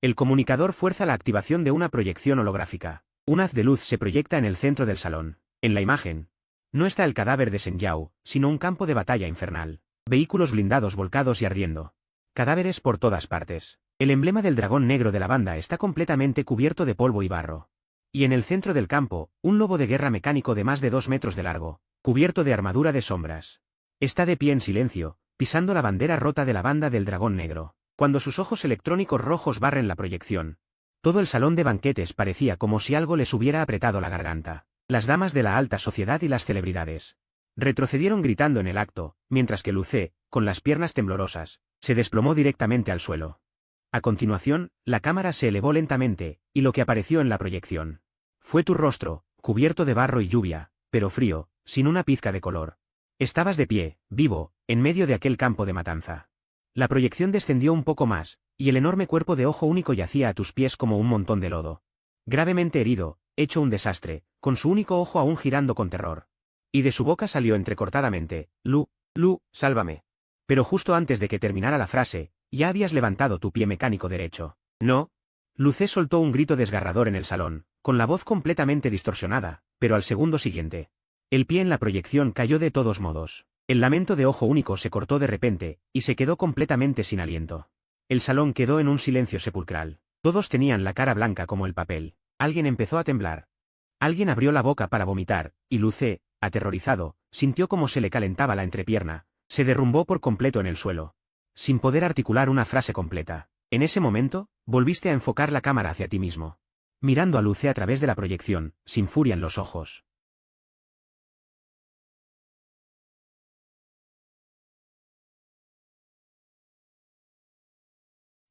El comunicador fuerza la activación de una proyección holográfica. Un haz de luz se proyecta en el centro del salón. En la imagen, no está el cadáver de Shen Yao, sino un campo de batalla infernal. Vehículos blindados volcados y ardiendo. Cadáveres por todas partes. El emblema del dragón negro de la banda está completamente cubierto de polvo y barro. Y en el centro del campo, un lobo de guerra mecánico de más de 2 metros de largo, cubierto de armadura de sombras. Está de pie en silencio, pisando la bandera rota de la banda del dragón negro. Cuando sus ojos electrónicos rojos barren la proyección, todo el salón de banquetes parecía como si algo les hubiera apretado la garganta. Las damas de la alta sociedad y las celebridades retrocedieron gritando en el acto, mientras que Lucé, con las piernas temblorosas, se desplomó directamente al suelo. A continuación, la cámara se elevó lentamente, y lo que apareció en la proyección fue tu rostro, cubierto de barro y lluvia, pero frío, sin una pizca de color. Estabas de pie, vivo, en medio de aquel campo de matanza. La proyección descendió un poco más, y el enorme cuerpo de ojo único yacía a tus pies como un montón de lodo. Gravemente herido, hecho un desastre, con su único ojo aún girando con terror. Y de su boca salió entrecortadamente, Lu, sálvame. Pero justo antes de que terminara la frase, ya habías levantado tu pie mecánico derecho. No. Lucé soltó un grito desgarrador en el salón, con la voz completamente distorsionada, pero al segundo siguiente, el pie en la proyección cayó de todos modos. El lamento de ojo único se cortó de repente, y se quedó completamente sin aliento. El salón quedó en un silencio sepulcral. Todos tenían la cara blanca como el papel. Alguien empezó a temblar. Alguien abrió la boca para vomitar, y Lucé, aterrorizado, sintió como se le calentaba la entrepierna, se derrumbó por completo en el suelo, sin poder articular una frase completa. En ese momento, volviste a enfocar la cámara hacia ti mismo, mirando a Lucé a través de la proyección, sin furia en los ojos.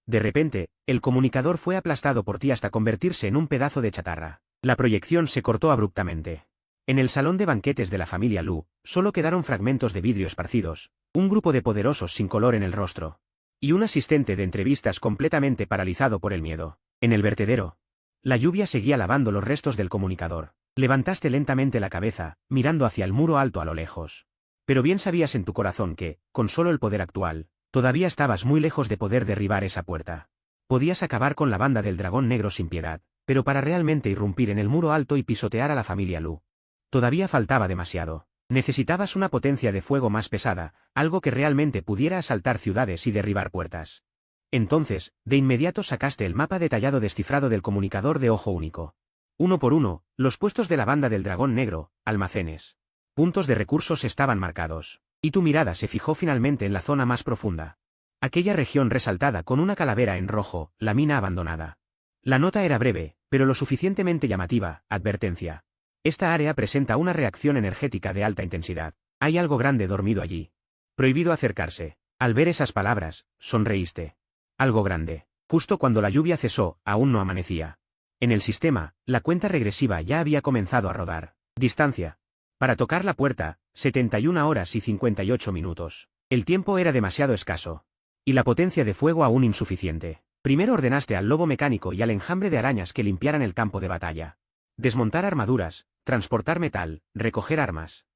De repente, el comunicador fue aplastado por ti hasta convertirse en un pedazo de chatarra. La proyección se cortó abruptamente. En el salón de banquetes de la familia Lu, solo quedaron fragmentos de vidrio esparcidos, un grupo de poderosos sin color en el rostro, y un asistente de entrevistas completamente paralizado por el miedo. En el vertedero, la lluvia seguía lavando los restos del comunicador. Levantaste lentamente la cabeza, mirando hacia el muro alto a lo lejos. Pero bien sabías en tu corazón que, con solo el poder actual, todavía estabas muy lejos de poder derribar esa puerta. Podías acabar con la banda del dragón negro sin piedad, pero para realmente irrumpir en el muro alto y pisotear a la familia Lu, todavía faltaba demasiado. Necesitabas una potencia de fuego más pesada, algo que realmente pudiera asaltar ciudades y derribar puertas. Entonces, de inmediato sacaste el mapa detallado descifrado del comunicador de ojo único. Uno por uno, los puestos de la banda del dragón negro, almacenes, puntos de recursos estaban marcados. Y tu mirada se fijó finalmente en la zona más profunda. Aquella región resaltada con una calavera en rojo, la mina abandonada. La nota era breve, pero lo suficientemente llamativa, advertencia. Esta área presenta una reacción energética de alta intensidad. Hay algo grande dormido allí. Prohibido acercarse. Al ver esas palabras, sonreíste. Algo grande. Justo cuando la lluvia cesó, aún no amanecía. En el sistema, la cuenta regresiva ya había comenzado a rodar. Distancia. Para tocar la puerta, 71 horas y 58 minutos. El tiempo era demasiado escaso. Y la potencia de fuego aún insuficiente. Primero ordenaste al lobo mecánico y al enjambre de arañas que limpiaran el campo de batalla. Desmontar armaduras, transportar metal, recoger armas.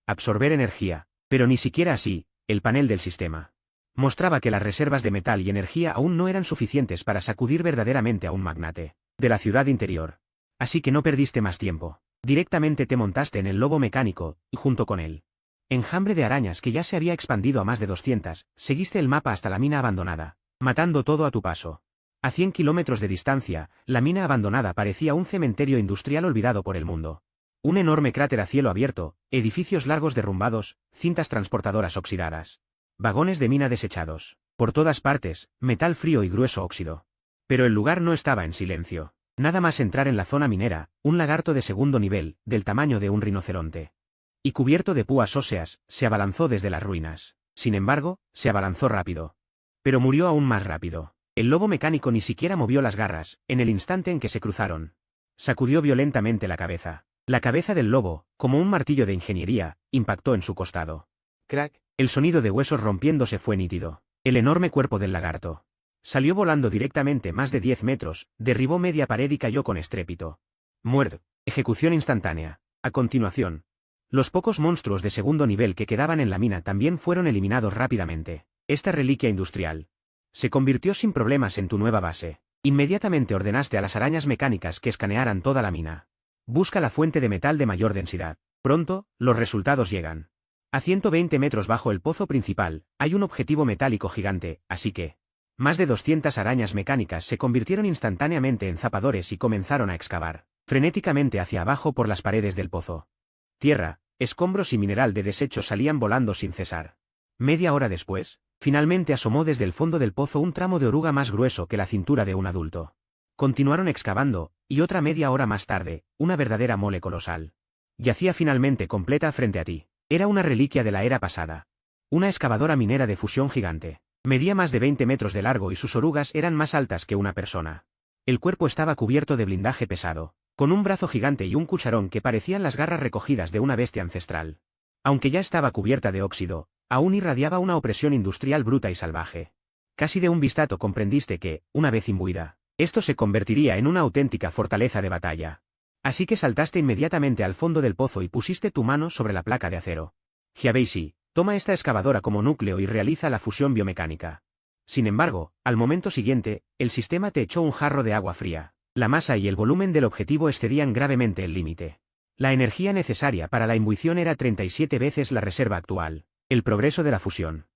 Absorber energía. Pero ni siquiera así, el panel del sistema mostraba que las reservas de metal y energía aún no eran suficientes para sacudir verdaderamente a un magnate de la ciudad interior. Así que no perdiste más tiempo. Directamente te montaste en el lobo mecánico, y junto con él enjambre de arañas que ya se había expandido a más de 200, seguiste el mapa hasta la mina abandonada, matando todo a tu paso. A 100 kilómetros de distancia, la mina abandonada parecía un cementerio industrial olvidado por el mundo. Un enorme cráter a cielo abierto, edificios largos derrumbados, cintas transportadoras oxidadas. Vagones de mina desechados. Por todas partes, metal frío y grueso óxido. Pero el lugar no estaba en silencio. Nada más entrar en la zona minera, un lagarto de segundo nivel, del tamaño de un rinoceronte. Y cubierto de púas óseas, se abalanzó desde las ruinas. Sin embargo, se abalanzó rápido. Pero murió aún más rápido. El lobo mecánico ni siquiera movió las garras, en el instante en que se cruzaron. Sacudió violentamente la cabeza. La cabeza del lobo, como un martillo de ingeniería, impactó en su costado. Crack. El sonido de huesos rompiéndose fue nítido. El enorme cuerpo del lagarto salió volando directamente más de 10 metros, derribó media pared y cayó con estrépito. Muerd. Ejecución instantánea. A continuación, los pocos monstruos de segundo nivel que quedaban en la mina también fueron eliminados rápidamente. Esta reliquia industrial se convirtió sin problemas en tu nueva base. Inmediatamente ordenaste a las arañas mecánicas que escanearan toda la mina. Busca la fuente de metal de mayor densidad. Pronto, los resultados llegan. A 120 metros bajo el pozo principal, hay un objetivo metálico gigante, así que más de 200 arañas mecánicas se convirtieron instantáneamente en zapadores y comenzaron a excavar frenéticamente hacia abajo por las paredes del pozo. Tierra, escombros y mineral de desecho salían volando sin cesar. Media hora después, finalmente asomó desde el fondo del pozo un tramo de oruga más grueso que la cintura de un adulto. Continuaron excavando, y otra media hora más tarde, una verdadera mole colosal yacía finalmente completa frente a ti. Era una reliquia de la era pasada. Una excavadora minera de fusión gigante. Medía más de 20 metros de largo y sus orugas eran más altas que una persona. El cuerpo estaba cubierto de blindaje pesado, con un brazo gigante y un cucharón que parecían las garras recogidas de una bestia ancestral. Aunque ya estaba cubierta de óxido, aún irradiaba una opresión industrial bruta y salvaje. Casi de un vistazo comprendiste que, una vez imbuida, esto se convertiría en una auténtica fortaleza de batalla. Así que saltaste inmediatamente al fondo del pozo y pusiste tu mano sobre la placa de acero. Hyabashi, toma esta excavadora como núcleo y realiza la fusión biomecánica. Sin embargo, al momento siguiente, el sistema te echó un jarro de agua fría. La masa y el volumen del objetivo excedían gravemente el límite. La energía necesaria para la imbuición era 37 veces la reserva actual. El progreso de la fusión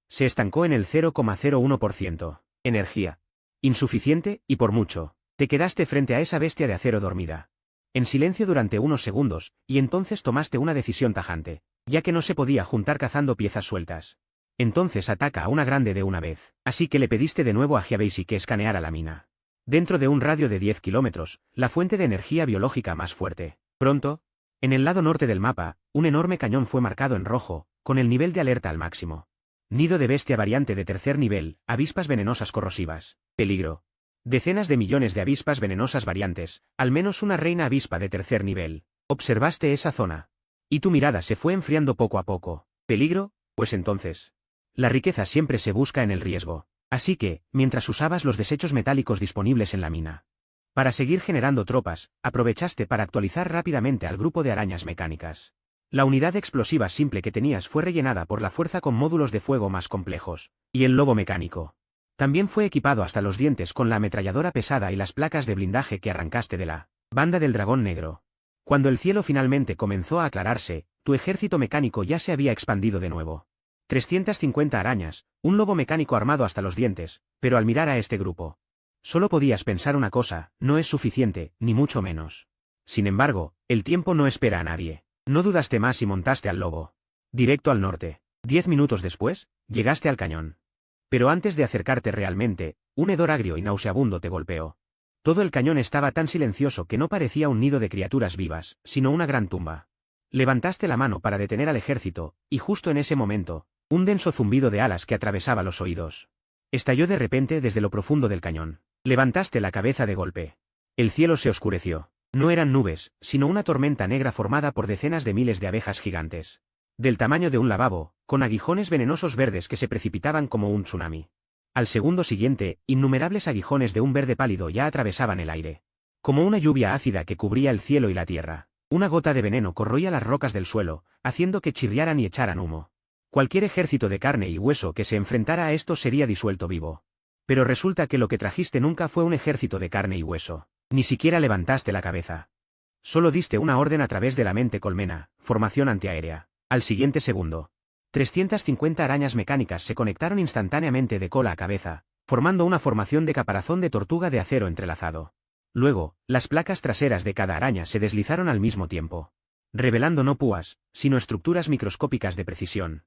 se estancó en el 0,01%. Energía insuficiente, y por mucho. Te quedaste frente a esa bestia de acero dormida. En silencio durante unos segundos, y entonces tomaste una decisión tajante, ya que no se podía juntar cazando piezas sueltas. Entonces ataca a una grande de una vez. Así que le pediste de nuevo a Hyabashi que escaneara la mina. Dentro de un radio de 10 kilómetros, la fuente de energía biológica más fuerte. Pronto, en el lado norte del mapa, un enorme cañón fue marcado en rojo, con el nivel de alerta al máximo. Nido de bestia variante de tercer nivel, avispas venenosas corrosivas. Peligro. Decenas de millones de avispas venenosas variantes, al menos una reina avispa de tercer nivel. Observaste esa zona. Y tu mirada se fue enfriando poco a poco. ¿Peligro? Pues entonces. La riqueza siempre se busca en el riesgo. Así que, mientras usabas los desechos metálicos disponibles en la mina para seguir generando tropas, aprovechaste para actualizar rápidamente al grupo de arañas mecánicas. La unidad explosiva simple que tenías fue rellenada por la fuerza con módulos de fuego más complejos, y el lobo mecánico también fue equipado hasta los dientes con la ametralladora pesada y las placas de blindaje que arrancaste de la banda del dragón negro. Cuando el cielo finalmente comenzó a aclararse, tu ejército mecánico ya se había expandido de nuevo. 350 arañas, un lobo mecánico armado hasta los dientes, pero al mirar a este grupo, solo podías pensar una cosa: no es suficiente, ni mucho menos. Sin embargo, el tiempo no espera a nadie. No dudaste más y montaste al lobo. Directo al norte. 10 minutos después, llegaste al cañón. Pero antes de acercarte realmente, un hedor agrio y nauseabundo te golpeó. Todo el cañón estaba tan silencioso que no parecía un nido de criaturas vivas, sino una gran tumba. Levantaste la mano para detener al ejército, y justo en ese momento, un denso zumbido de alas que atravesaba los oídos estalló de repente desde lo profundo del cañón. Levantaste la cabeza de golpe. El cielo se oscureció. No eran nubes, sino una tormenta negra formada por decenas de miles de abejas gigantes, del tamaño de un lavabo, con aguijones venenosos verdes que se precipitaban como un tsunami. Al segundo siguiente, innumerables aguijones de un verde pálido ya atravesaban el aire. Como una lluvia ácida que cubría el cielo y la tierra, una gota de veneno corroía las rocas del suelo, haciendo que chirriaran y echaran humo. Cualquier ejército de carne y hueso que se enfrentara a esto sería disuelto vivo. Pero resulta que lo que trajiste nunca fue un ejército de carne y hueso. Ni siquiera levantaste la cabeza. Solo diste una orden a través de la mente colmena, formación antiaérea. Al siguiente segundo, 350 arañas mecánicas se conectaron instantáneamente de cola a cabeza, formando una formación de caparazón de tortuga de acero entrelazado. Luego, las placas traseras de cada araña se deslizaron al mismo tiempo. revelando no púas, sino estructuras microscópicas de precisión.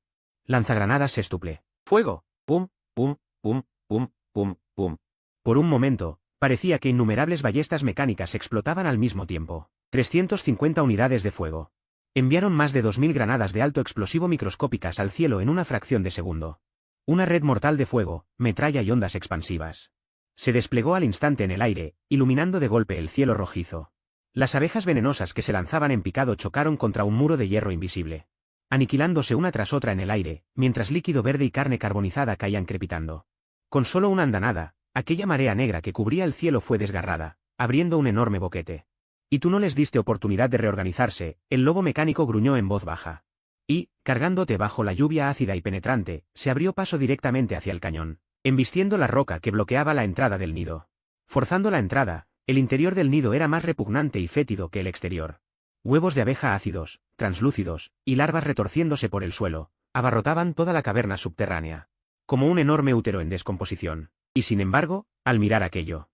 Lanzagranadas sextuple. ¡Fuego! ¡Pum! ¡Pum! ¡Pum! ¡Pum! ¡Pum! ¡Pum! Por un momento, parecía que innumerables ballestas mecánicas explotaban al mismo tiempo. 350 unidades de fuego. Enviaron más de 2000 granadas de alto explosivo microscópicas al cielo en una fracción de segundo. Una red mortal de fuego, metralla y ondas expansivas. Se desplegó al instante en el aire, iluminando de golpe el cielo rojizo. Las abejas venenosas que se lanzaban en picado chocaron contra un muro de hierro invisible, aniquilándose una tras otra en el aire, mientras líquido verde y carne carbonizada caían crepitando. Con solo una andanada, aquella marea negra que cubría el cielo fue desgarrada, abriendo un enorme boquete. Y tú no les diste oportunidad de reorganizarse, el lobo mecánico gruñó en voz baja. Y, cargándote bajo la lluvia ácida y penetrante, se abrió paso directamente hacia el cañón, embistiendo la roca que bloqueaba la entrada del nido. Forzando la entrada, el interior del nido era más repugnante y fétido que el exterior. Huevos de abeja ácidos, translúcidos, y larvas retorciéndose por el suelo, abarrotaban toda la caverna subterránea. Como un enorme útero en descomposición. Y sin embargo, al mirar aquello,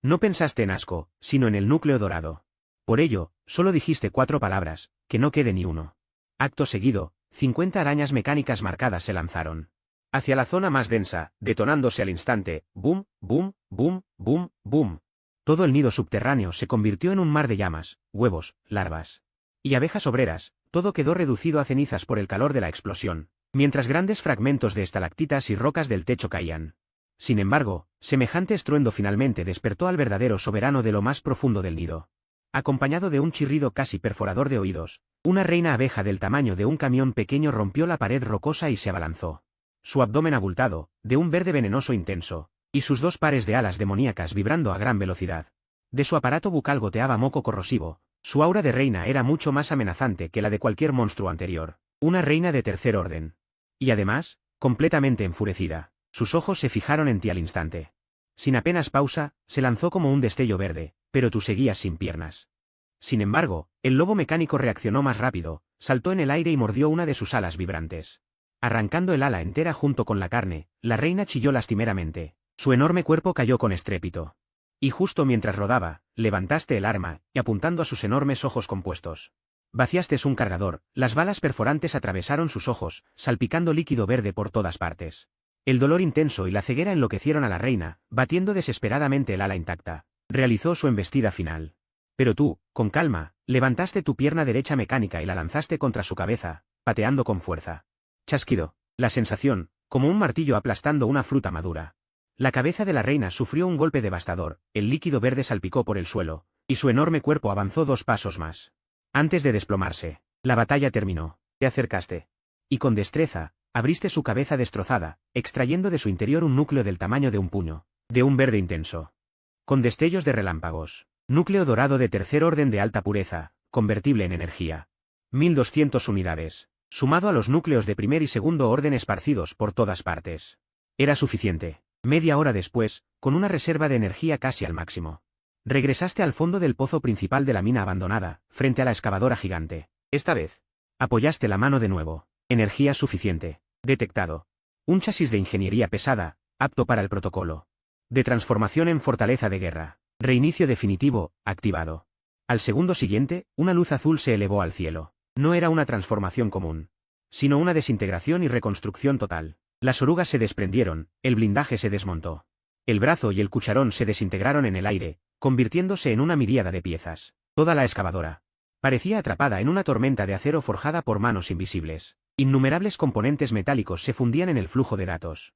no pensaste en asco, sino en el núcleo dorado. Por ello, solo dijiste 4 palabras, que no quede ni uno. Acto seguido, 50 arañas mecánicas marcadas se lanzaron hacia la zona más densa, detonándose al instante, boom, boom, boom, boom, boom. Todo el nido subterráneo se convirtió en un mar de llamas, huevos, larvas y abejas obreras, todo quedó reducido a cenizas por el calor de la explosión, mientras grandes fragmentos de estalactitas y rocas del techo caían. Sin embargo, semejante estruendo finalmente despertó al verdadero soberano de lo más profundo del nido. Acompañado de un chirrido casi perforador de oídos, una reina abeja del tamaño de un camión pequeño rompió la pared rocosa y se abalanzó. Su abdomen abultado, de un verde venenoso intenso, y sus 2 pares de alas demoníacas vibrando a gran velocidad. De su aparato bucal goteaba moco corrosivo, su aura de reina era mucho más amenazante que la de cualquier monstruo anterior, una reina de tercer orden. Y además, completamente enfurecida, sus ojos se fijaron en ti al instante. Sin apenas pausa, se lanzó como un destello verde, pero tú seguías sin piernas. Sin embargo, el lobo mecánico reaccionó más rápido, saltó en el aire y mordió una de sus alas vibrantes. Arrancando el ala entera junto con la carne, la reina chilló lastimeramente. Su enorme cuerpo cayó con estrépito. Y justo mientras rodaba, levantaste el arma, y apuntando a sus enormes ojos compuestos, vaciaste un cargador, las balas perforantes atravesaron sus ojos, salpicando líquido verde por todas partes. El dolor intenso y la ceguera enloquecieron a la reina, batiendo desesperadamente el ala intacta. Realizó su embestida final. Pero tú, con calma, levantaste tu pierna derecha mecánica y la lanzaste contra su cabeza, pateando con fuerza. Chasquido. La sensación, como un martillo aplastando una fruta madura. La cabeza de la reina sufrió un golpe devastador, el líquido verde salpicó por el suelo, y su enorme cuerpo avanzó 2 pasos más. Antes de desplomarse, la batalla terminó. Te acercaste. Y con destreza, abriste su cabeza destrozada, extrayendo de su interior un núcleo del tamaño de un puño, de un verde intenso. Con destellos de relámpagos. Núcleo dorado de tercer orden de alta pureza, convertible en energía. 1200 unidades. Sumado a los núcleos de primer y segundo orden esparcidos por todas partes. Era suficiente. Media hora después, con una reserva de energía casi al máximo. Regresaste al fondo del pozo principal de la mina abandonada, frente a la excavadora gigante. Esta vez, apoyaste la mano de nuevo. Energía suficiente. Detectado. Un chasis de ingeniería pesada, apto para el protocolo. De transformación en fortaleza de guerra. Reinicio definitivo, activado. Al segundo siguiente, una luz azul se elevó al cielo. No era una transformación común, sino una desintegración y reconstrucción total. Las orugas se desprendieron, el blindaje se desmontó. El brazo y el cucharón se desintegraron en el aire, convirtiéndose en una miríada de piezas. Toda la excavadora parecía atrapada en una tormenta de acero forjada por manos invisibles. Innumerables componentes metálicos se fundían en el flujo de datos.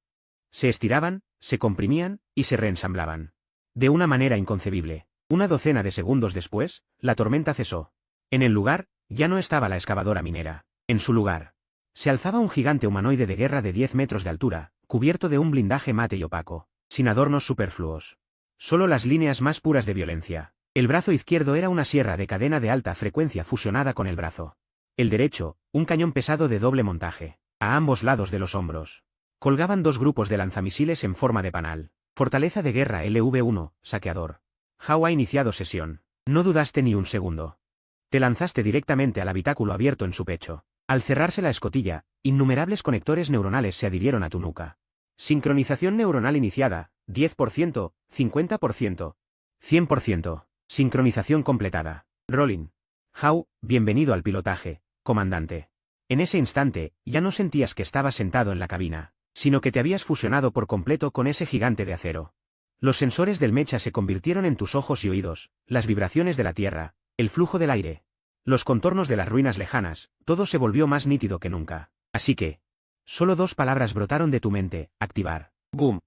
Se estiraban, se comprimían, y se reensamblaban. De una manera inconcebible. Una docena de segundos después, la tormenta cesó. En el lugar, ya no estaba la excavadora minera. En su lugar, se alzaba un gigante humanoide de guerra de 10 metros de altura, cubierto de un blindaje mate y opaco, sin adornos superfluos. Solo las líneas más puras de violencia. El brazo izquierdo era una sierra de cadena de alta frecuencia fusionada con el brazo. El derecho, un cañón pesado de doble montaje. A ambos lados de los hombros colgaban 2 grupos de lanzamisiles en forma de panal. Fortaleza de guerra LV-1, saqueador. How ha iniciado sesión. No dudaste ni un segundo. Te lanzaste directamente al habitáculo abierto en su pecho. Al cerrarse la escotilla, innumerables conectores neuronales se adhirieron a tu nuca. Sincronización neuronal iniciada, 10%, 50%, 100%. Sincronización completada. Rolling. Howe, bienvenido al pilotaje, comandante. En ese instante, ya no sentías que estabas sentado en la cabina, sino que te habías fusionado por completo con ese gigante de acero. Los sensores del mecha se convirtieron en tus ojos y oídos, las vibraciones de la tierra, el flujo del aire, los contornos de las ruinas lejanas, todo se volvió más nítido que nunca. Así que, solo dos palabras brotaron de tu mente: activar. ¡Boom!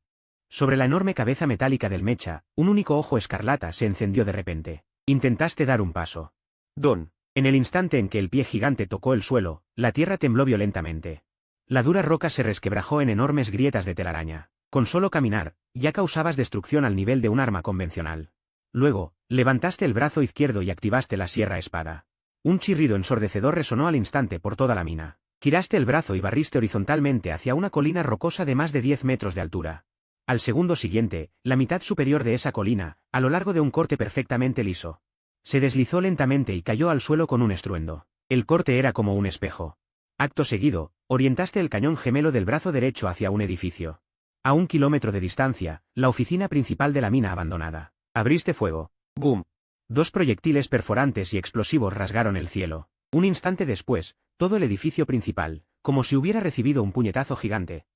Sobre la enorme cabeza metálica del mecha, un único ojo escarlata se encendió de repente. Intentaste dar un paso. Don. En el instante en que el pie gigante tocó el suelo, la tierra tembló violentamente. La dura roca se resquebrajó en enormes grietas de telaraña. Con solo caminar, ya causabas destrucción al nivel de un arma convencional. Luego, levantaste el brazo izquierdo y activaste la sierra espada. Un chirrido ensordecedor resonó al instante por toda la mina. Giraste el brazo y barriste horizontalmente hacia una colina rocosa de más de 10 metros de altura. Al segundo siguiente, la mitad superior de esa colina, a lo largo de un corte perfectamente liso, se deslizó lentamente y cayó al suelo con un estruendo. El corte era como un espejo. Acto seguido, orientaste el cañón gemelo del brazo derecho hacia un edificio. A 1 kilómetro de distancia, la oficina principal de la mina abandonada. Abriste fuego. ¡Boom! 2 proyectiles perforantes y explosivos rasgaron el cielo. Un instante después, todo el edificio principal, como si hubiera recibido un puñetazo gigante,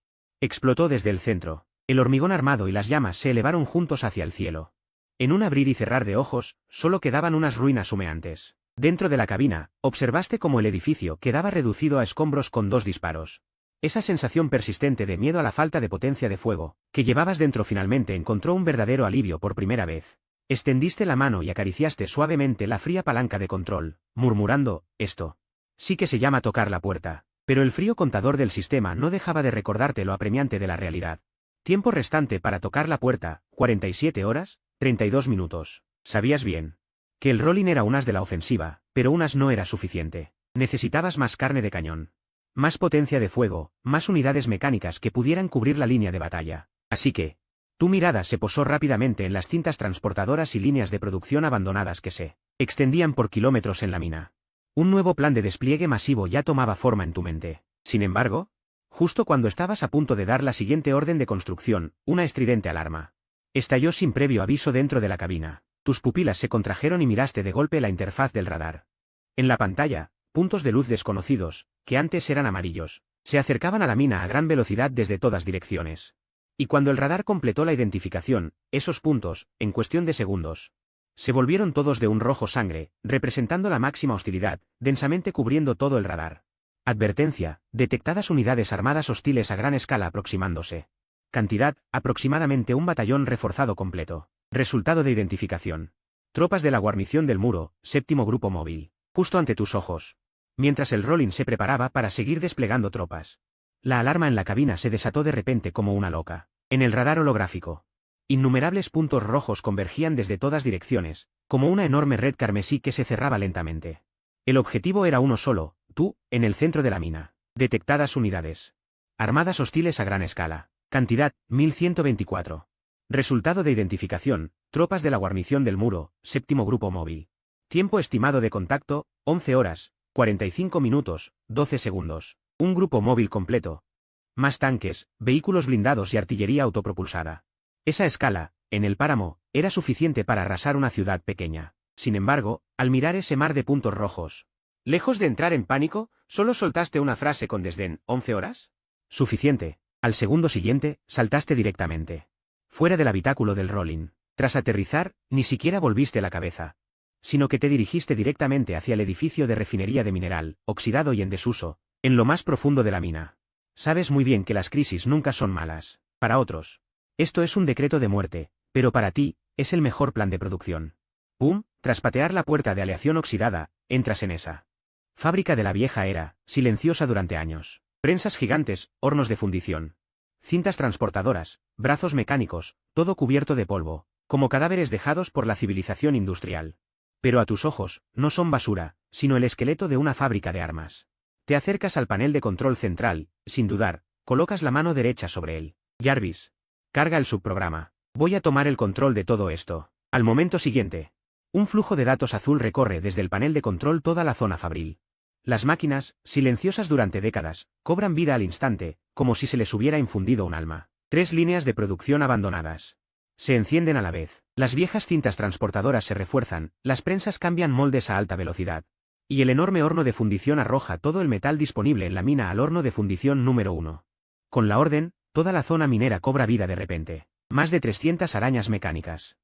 explotó desde el centro. El hormigón armado y las llamas se elevaron juntos hacia el cielo. En un abrir y cerrar de ojos, solo quedaban unas ruinas humeantes. Dentro de la cabina, observaste cómo el edificio quedaba reducido a escombros con 2 disparos. Esa sensación persistente de miedo a la falta de potencia de fuego que llevabas dentro finalmente encontró un verdadero alivio por primera vez. Extendiste la mano y acariciaste suavemente la fría palanca de control, murmurando: esto sí que se llama tocar la puerta. Pero el frío contador del sistema no dejaba de recordarte lo apremiante de la realidad. Tiempo restante para tocar la puerta: 47 horas, 32 minutos. Sabías bien que el rolling era un as de la ofensiva, pero un as no era suficiente. Necesitabas más carne de cañón, más potencia de fuego, más unidades mecánicas que pudieran cubrir la línea de batalla. Así que, tu mirada se posó rápidamente en las cintas transportadoras y líneas de producción abandonadas que se extendían por kilómetros en la mina. Un nuevo plan de despliegue masivo ya tomaba forma en tu mente. Sin embargo, justo cuando estabas a punto de dar la siguiente orden de construcción, una estridente alarma estalló sin previo aviso dentro de la cabina. Tus pupilas se contrajeron y miraste de golpe la interfaz del radar. En la pantalla, puntos de luz desconocidos, que antes eran amarillos, se acercaban a la mina a gran velocidad desde todas direcciones. Y cuando el radar completó la identificación, esos puntos, en cuestión de segundos, se volvieron todos de un rojo sangre, representando la máxima hostilidad, densamente cubriendo todo el radar. Advertencia: detectadas unidades armadas hostiles a gran escala aproximándose. Cantidad: aproximadamente un batallón reforzado completo. Resultado de identificación: tropas de la guarnición del muro, 7º grupo móvil. Justo ante tus ojos. Mientras el rolling se preparaba para seguir desplegando tropas, la alarma en la cabina se desató de repente como una loca. En el radar holográfico, innumerables puntos rojos convergían desde todas direcciones, como una enorme red carmesí que se cerraba lentamente. El objetivo era uno solo: tú, en el centro de la mina. Detectadas unidades armadas hostiles a gran escala. Cantidad: 1124. Resultado de identificación: tropas de la guarnición del muro, 7º grupo móvil. Tiempo estimado de contacto: 11 horas, 45 minutos, 12 segundos. Un grupo móvil completo. Más tanques, vehículos blindados y artillería autopropulsada. Esa escala, en el páramo, era suficiente para arrasar una ciudad pequeña. Sin embargo, al mirar ese mar de puntos rojos, lejos de entrar en pánico, solo soltaste una frase con desdén: ¿11 horas? Suficiente. Al segundo siguiente, saltaste directamente fuera del habitáculo del rolling. Tras aterrizar, ni siquiera volviste la cabeza, sino que te dirigiste directamente hacia el edificio de refinería de mineral, oxidado y en desuso, en lo más profundo de la mina. Sabes muy bien que las crisis nunca son malas. Para otros, esto es un decreto de muerte, pero para ti, es el mejor plan de producción. ¡Pum! Tras patear la puerta de aleación oxidada, entras en esa fábrica de la vieja era, silenciosa durante años. Prensas gigantes, hornos de fundición, cintas transportadoras, brazos mecánicos, todo cubierto de polvo, como cadáveres dejados por la civilización industrial. Pero a tus ojos, no son basura, sino el esqueleto de una fábrica de armas. Te acercas al panel de control central, sin dudar, colocas la mano derecha sobre él. Jarvis, carga el subprograma. Voy a tomar el control de todo esto. Al momento siguiente, un flujo de datos azul recorre desde el panel de control toda la zona fabril. Las máquinas, silenciosas durante décadas, cobran vida al instante, como si se les hubiera infundido un alma. 3 líneas de producción abandonadas se encienden a la vez. Las viejas cintas transportadoras se refuerzan, las prensas cambian moldes a alta velocidad. Y el enorme horno de fundición arroja todo el metal disponible en la mina al horno de fundición número 1. Con la orden, toda la zona minera cobra vida de repente. Más de 300 arañas mecánicas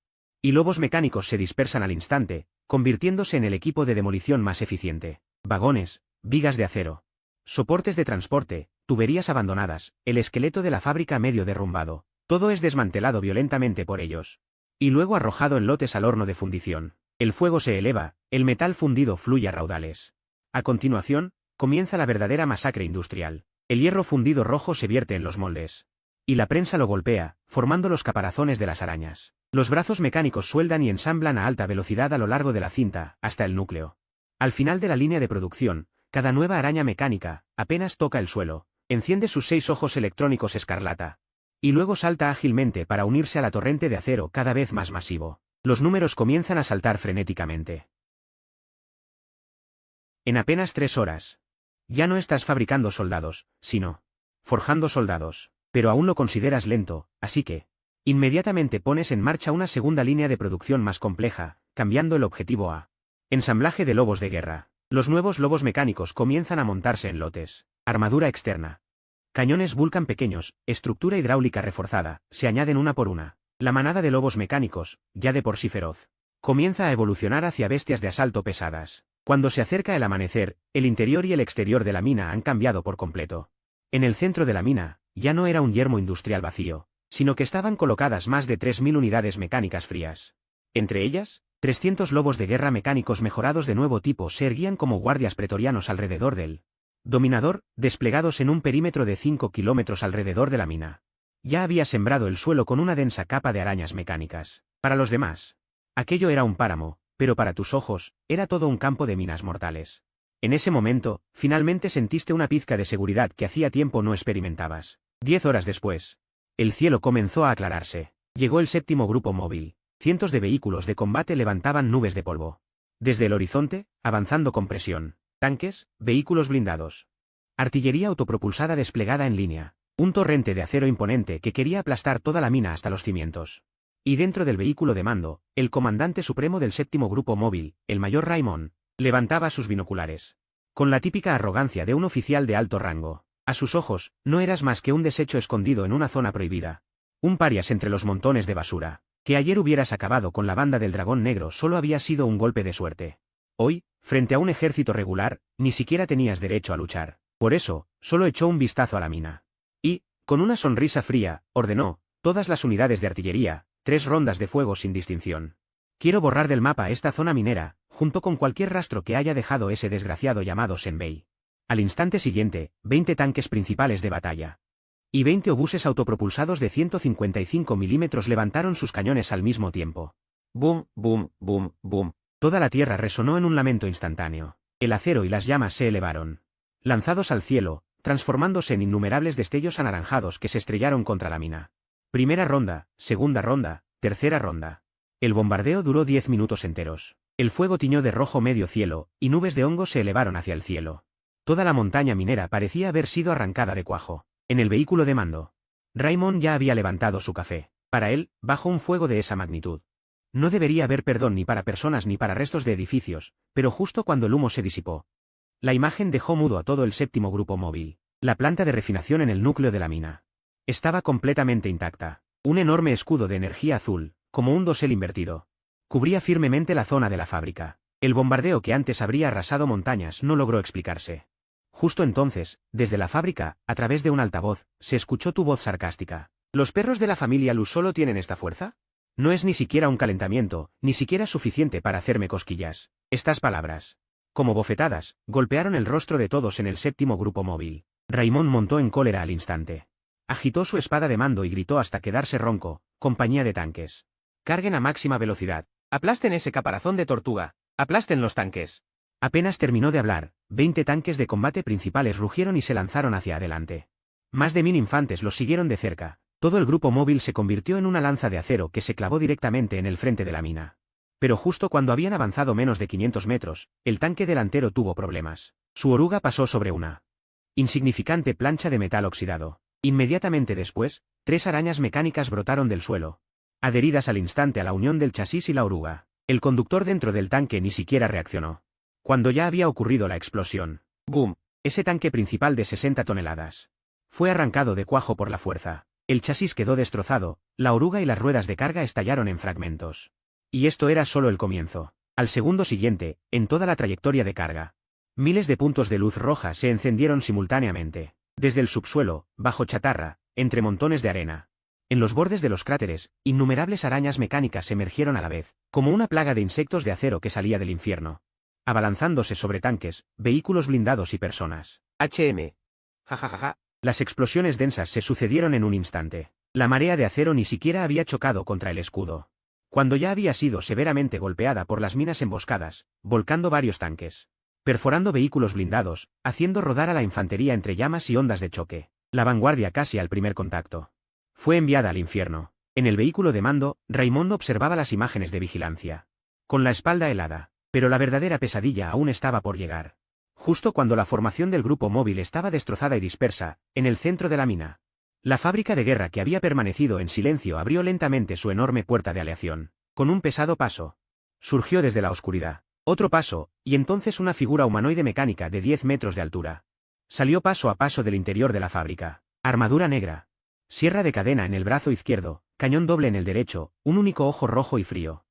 y lobos mecánicos se dispersan al instante, convirtiéndose en el equipo de demolición más eficiente. Vagones, vigas de acero, soportes de transporte, tuberías abandonadas, el esqueleto de la fábrica medio derrumbado, todo es desmantelado violentamente por ellos. Y luego arrojado en lotes al horno de fundición. El fuego se eleva, el metal fundido fluye a raudales. A continuación, comienza la verdadera masacre industrial. El hierro fundido rojo se vierte en los moldes. Y la prensa lo golpea, formando los caparazones de las arañas. Los brazos mecánicos sueldan y ensamblan a alta velocidad a lo largo de la cinta, hasta el núcleo. Al final de la línea de producción, cada nueva araña mecánica, apenas toca el suelo, enciende sus 6 ojos electrónicos escarlata. Y luego salta ágilmente para unirse a la torrente de acero cada vez más masivo. Los números comienzan a saltar frenéticamente. En apenas 3 horas. Ya no estás fabricando soldados, sino forjando soldados. Pero aún lo consideras lento, así que inmediatamente pones en marcha una segunda línea de producción más compleja, cambiando el objetivo a ensamblaje de lobos de guerra. Los nuevos lobos mecánicos comienzan a montarse en lotes. Armadura externa. Cañones Vulcan pequeños, estructura hidráulica reforzada, se añaden una por una. La manada de lobos mecánicos, ya de por sí feroz, comienza a evolucionar hacia bestias de asalto pesadas. Cuando se acerca el amanecer, el interior y el exterior de la mina han cambiado por completo. En el centro de la mina, ya no era un yermo industrial vacío, sino que estaban colocadas más de 3000 unidades mecánicas frías. Entre ellas, 300 lobos de guerra mecánicos mejorados de nuevo tipo se erguían como guardias pretorianos alrededor del dominador, desplegados en un perímetro de 5 kilómetros alrededor de la mina. Ya había sembrado el suelo con una densa capa de arañas mecánicas. Para los demás, aquello era un páramo, pero para tus ojos, era todo un campo de minas mortales. En ese momento, finalmente sentiste una pizca de seguridad que hacía tiempo no experimentabas. 10 horas después, el cielo comenzó a aclararse. Llegó el séptimo grupo móvil. Cientos de vehículos de combate levantaban nubes de polvo. Desde el horizonte, avanzando con presión. Tanques, vehículos blindados. Artillería autopropulsada desplegada en línea. Un torrente de acero imponente que quería aplastar toda la mina hasta los cimientos. Y dentro del vehículo de mando, el comandante supremo del séptimo grupo móvil, el mayor Raymond, levantaba sus binoculares. Con la típica arrogancia de un oficial de alto rango. A sus ojos, no eras más que un desecho escondido en una zona prohibida. Un parias entre los montones de basura. Que ayer hubieras acabado con la banda del dragón negro solo había sido un golpe de suerte. Hoy, frente a un ejército regular, ni siquiera tenías derecho a luchar. Por eso, solo echó un vistazo a la mina. Y, con una sonrisa fría, ordenó, todas las unidades de artillería, 3 rondas de fuego sin distinción. Quiero borrar del mapa esta zona minera, junto con cualquier rastro que haya dejado ese desgraciado llamado Senbei. Al instante siguiente, 20 tanques principales de batalla y 20 obuses autopropulsados de 155 milímetros levantaron sus cañones al mismo tiempo. Boom, boom, boom, boom. Toda la tierra resonó en un lamento instantáneo. El acero y las llamas se elevaron, lanzados al cielo, transformándose en innumerables destellos anaranjados que se estrellaron contra la mina. Primera ronda, segunda ronda, tercera ronda. El bombardeo duró 10 minutos enteros. El fuego tiñó de rojo medio cielo, y nubes de hongos se elevaron hacia el cielo. Toda la montaña minera parecía haber sido arrancada de cuajo. En el vehículo de mando, Raymond ya había levantado su café. Para él, bajo un fuego de esa magnitud, no debería haber perdón ni para personas ni para restos de edificios, pero justo cuando el humo se disipó, la imagen dejó mudo a todo el séptimo grupo móvil. La planta de refinación en el núcleo de la mina estaba completamente intacta. Un enorme escudo de energía azul, como un dosel invertido, cubría firmemente la zona de la fábrica. El bombardeo que antes habría arrasado montañas no logró explicarse. Justo entonces, desde la fábrica, a través de un altavoz, se escuchó tu voz sarcástica. ¿Los perros de la familia Luz solo tienen esta fuerza? No es ni siquiera un calentamiento, ni siquiera suficiente para hacerme cosquillas. Estas palabras, como bofetadas, golpearon el rostro de todos en el séptimo grupo móvil. Raymond montó en cólera al instante. Agitó su espada de mando y gritó hasta quedarse ronco, compañía de tanques. Carguen a máxima velocidad. Aplasten ese caparazón de tortuga. Aplasten los tanques. Apenas terminó de hablar, 20 tanques de combate principales rugieron y se lanzaron hacia adelante. Más de 1000 infantes los siguieron de cerca. Todo el grupo móvil se convirtió en una lanza de acero que se clavó directamente en el frente de la mina. Pero justo cuando habían avanzado menos de 500 metros, el tanque delantero tuvo problemas. Su oruga pasó sobre una insignificante plancha de metal oxidado. Inmediatamente después, 3 arañas mecánicas brotaron del suelo, adheridas al instante a la unión del chasis y la oruga. El conductor dentro del tanque ni siquiera reaccionó. cuando ya había ocurrido la explosión. ¡Boom! Ese tanque principal de 60 toneladas. Fue arrancado de cuajo por la fuerza. El chasis quedó destrozado, la oruga y las ruedas de carga estallaron en fragmentos. Y esto era solo el comienzo. Al segundo siguiente, en toda la trayectoria de carga, miles de puntos de luz roja se encendieron simultáneamente. Desde el subsuelo, bajo chatarra, entre montones de arena. En los bordes de los cráteres, innumerables arañas mecánicas emergieron a la vez, como una plaga de insectos de acero que salía del infierno, abalanzándose sobre tanques, vehículos blindados y personas. HM. Jajajaja. Las explosiones densas se sucedieron en un instante. La marea de acero ni siquiera había chocado contra el escudo, cuando ya había sido severamente golpeada por las minas emboscadas, volcando varios tanques, perforando vehículos blindados, haciendo rodar a la infantería entre llamas y ondas de choque. La vanguardia casi al primer contacto. Fue enviada al infierno. En el vehículo de mando, Raimundo observaba las imágenes de vigilancia, con la espalda helada, pero la verdadera pesadilla aún estaba por llegar. Justo cuando la formación del grupo móvil estaba destrozada y dispersa, en el centro de la mina, la fábrica de guerra que había permanecido en silencio abrió lentamente su enorme puerta de aleación. Con un pesado paso, surgió desde la oscuridad. Otro paso, y entonces una figura humanoide mecánica de 10 metros de altura. Salió paso a paso del interior de la fábrica. Armadura negra, sierra de cadena en el brazo izquierdo, cañón doble en el derecho, un único ojo rojo y frío.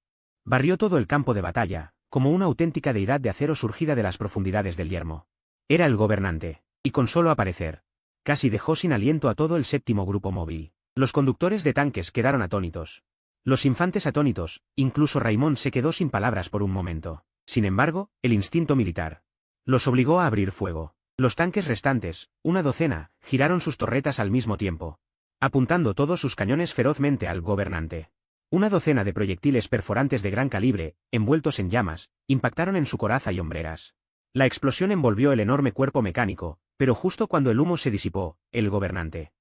Barrió todo el campo de batalla, como una auténtica deidad de acero surgida de las profundidades del yermo. Era el gobernante, y con solo aparecer, casi dejó sin aliento a todo el séptimo grupo móvil. Los conductores de tanques quedaron atónitos. Los infantes atónitos, incluso Raimón se quedó sin palabras por un momento. Sin embargo, el instinto militar los obligó a abrir fuego. Los tanques restantes, una docena, giraron sus torretas al mismo tiempo, apuntando todos sus cañones ferozmente al gobernante. Una docena de proyectiles perforantes de gran calibre, envueltos en llamas, impactaron en su coraza y hombreras. La explosión envolvió el enorme cuerpo mecánico, pero justo cuando el humo se disipó, el gobernante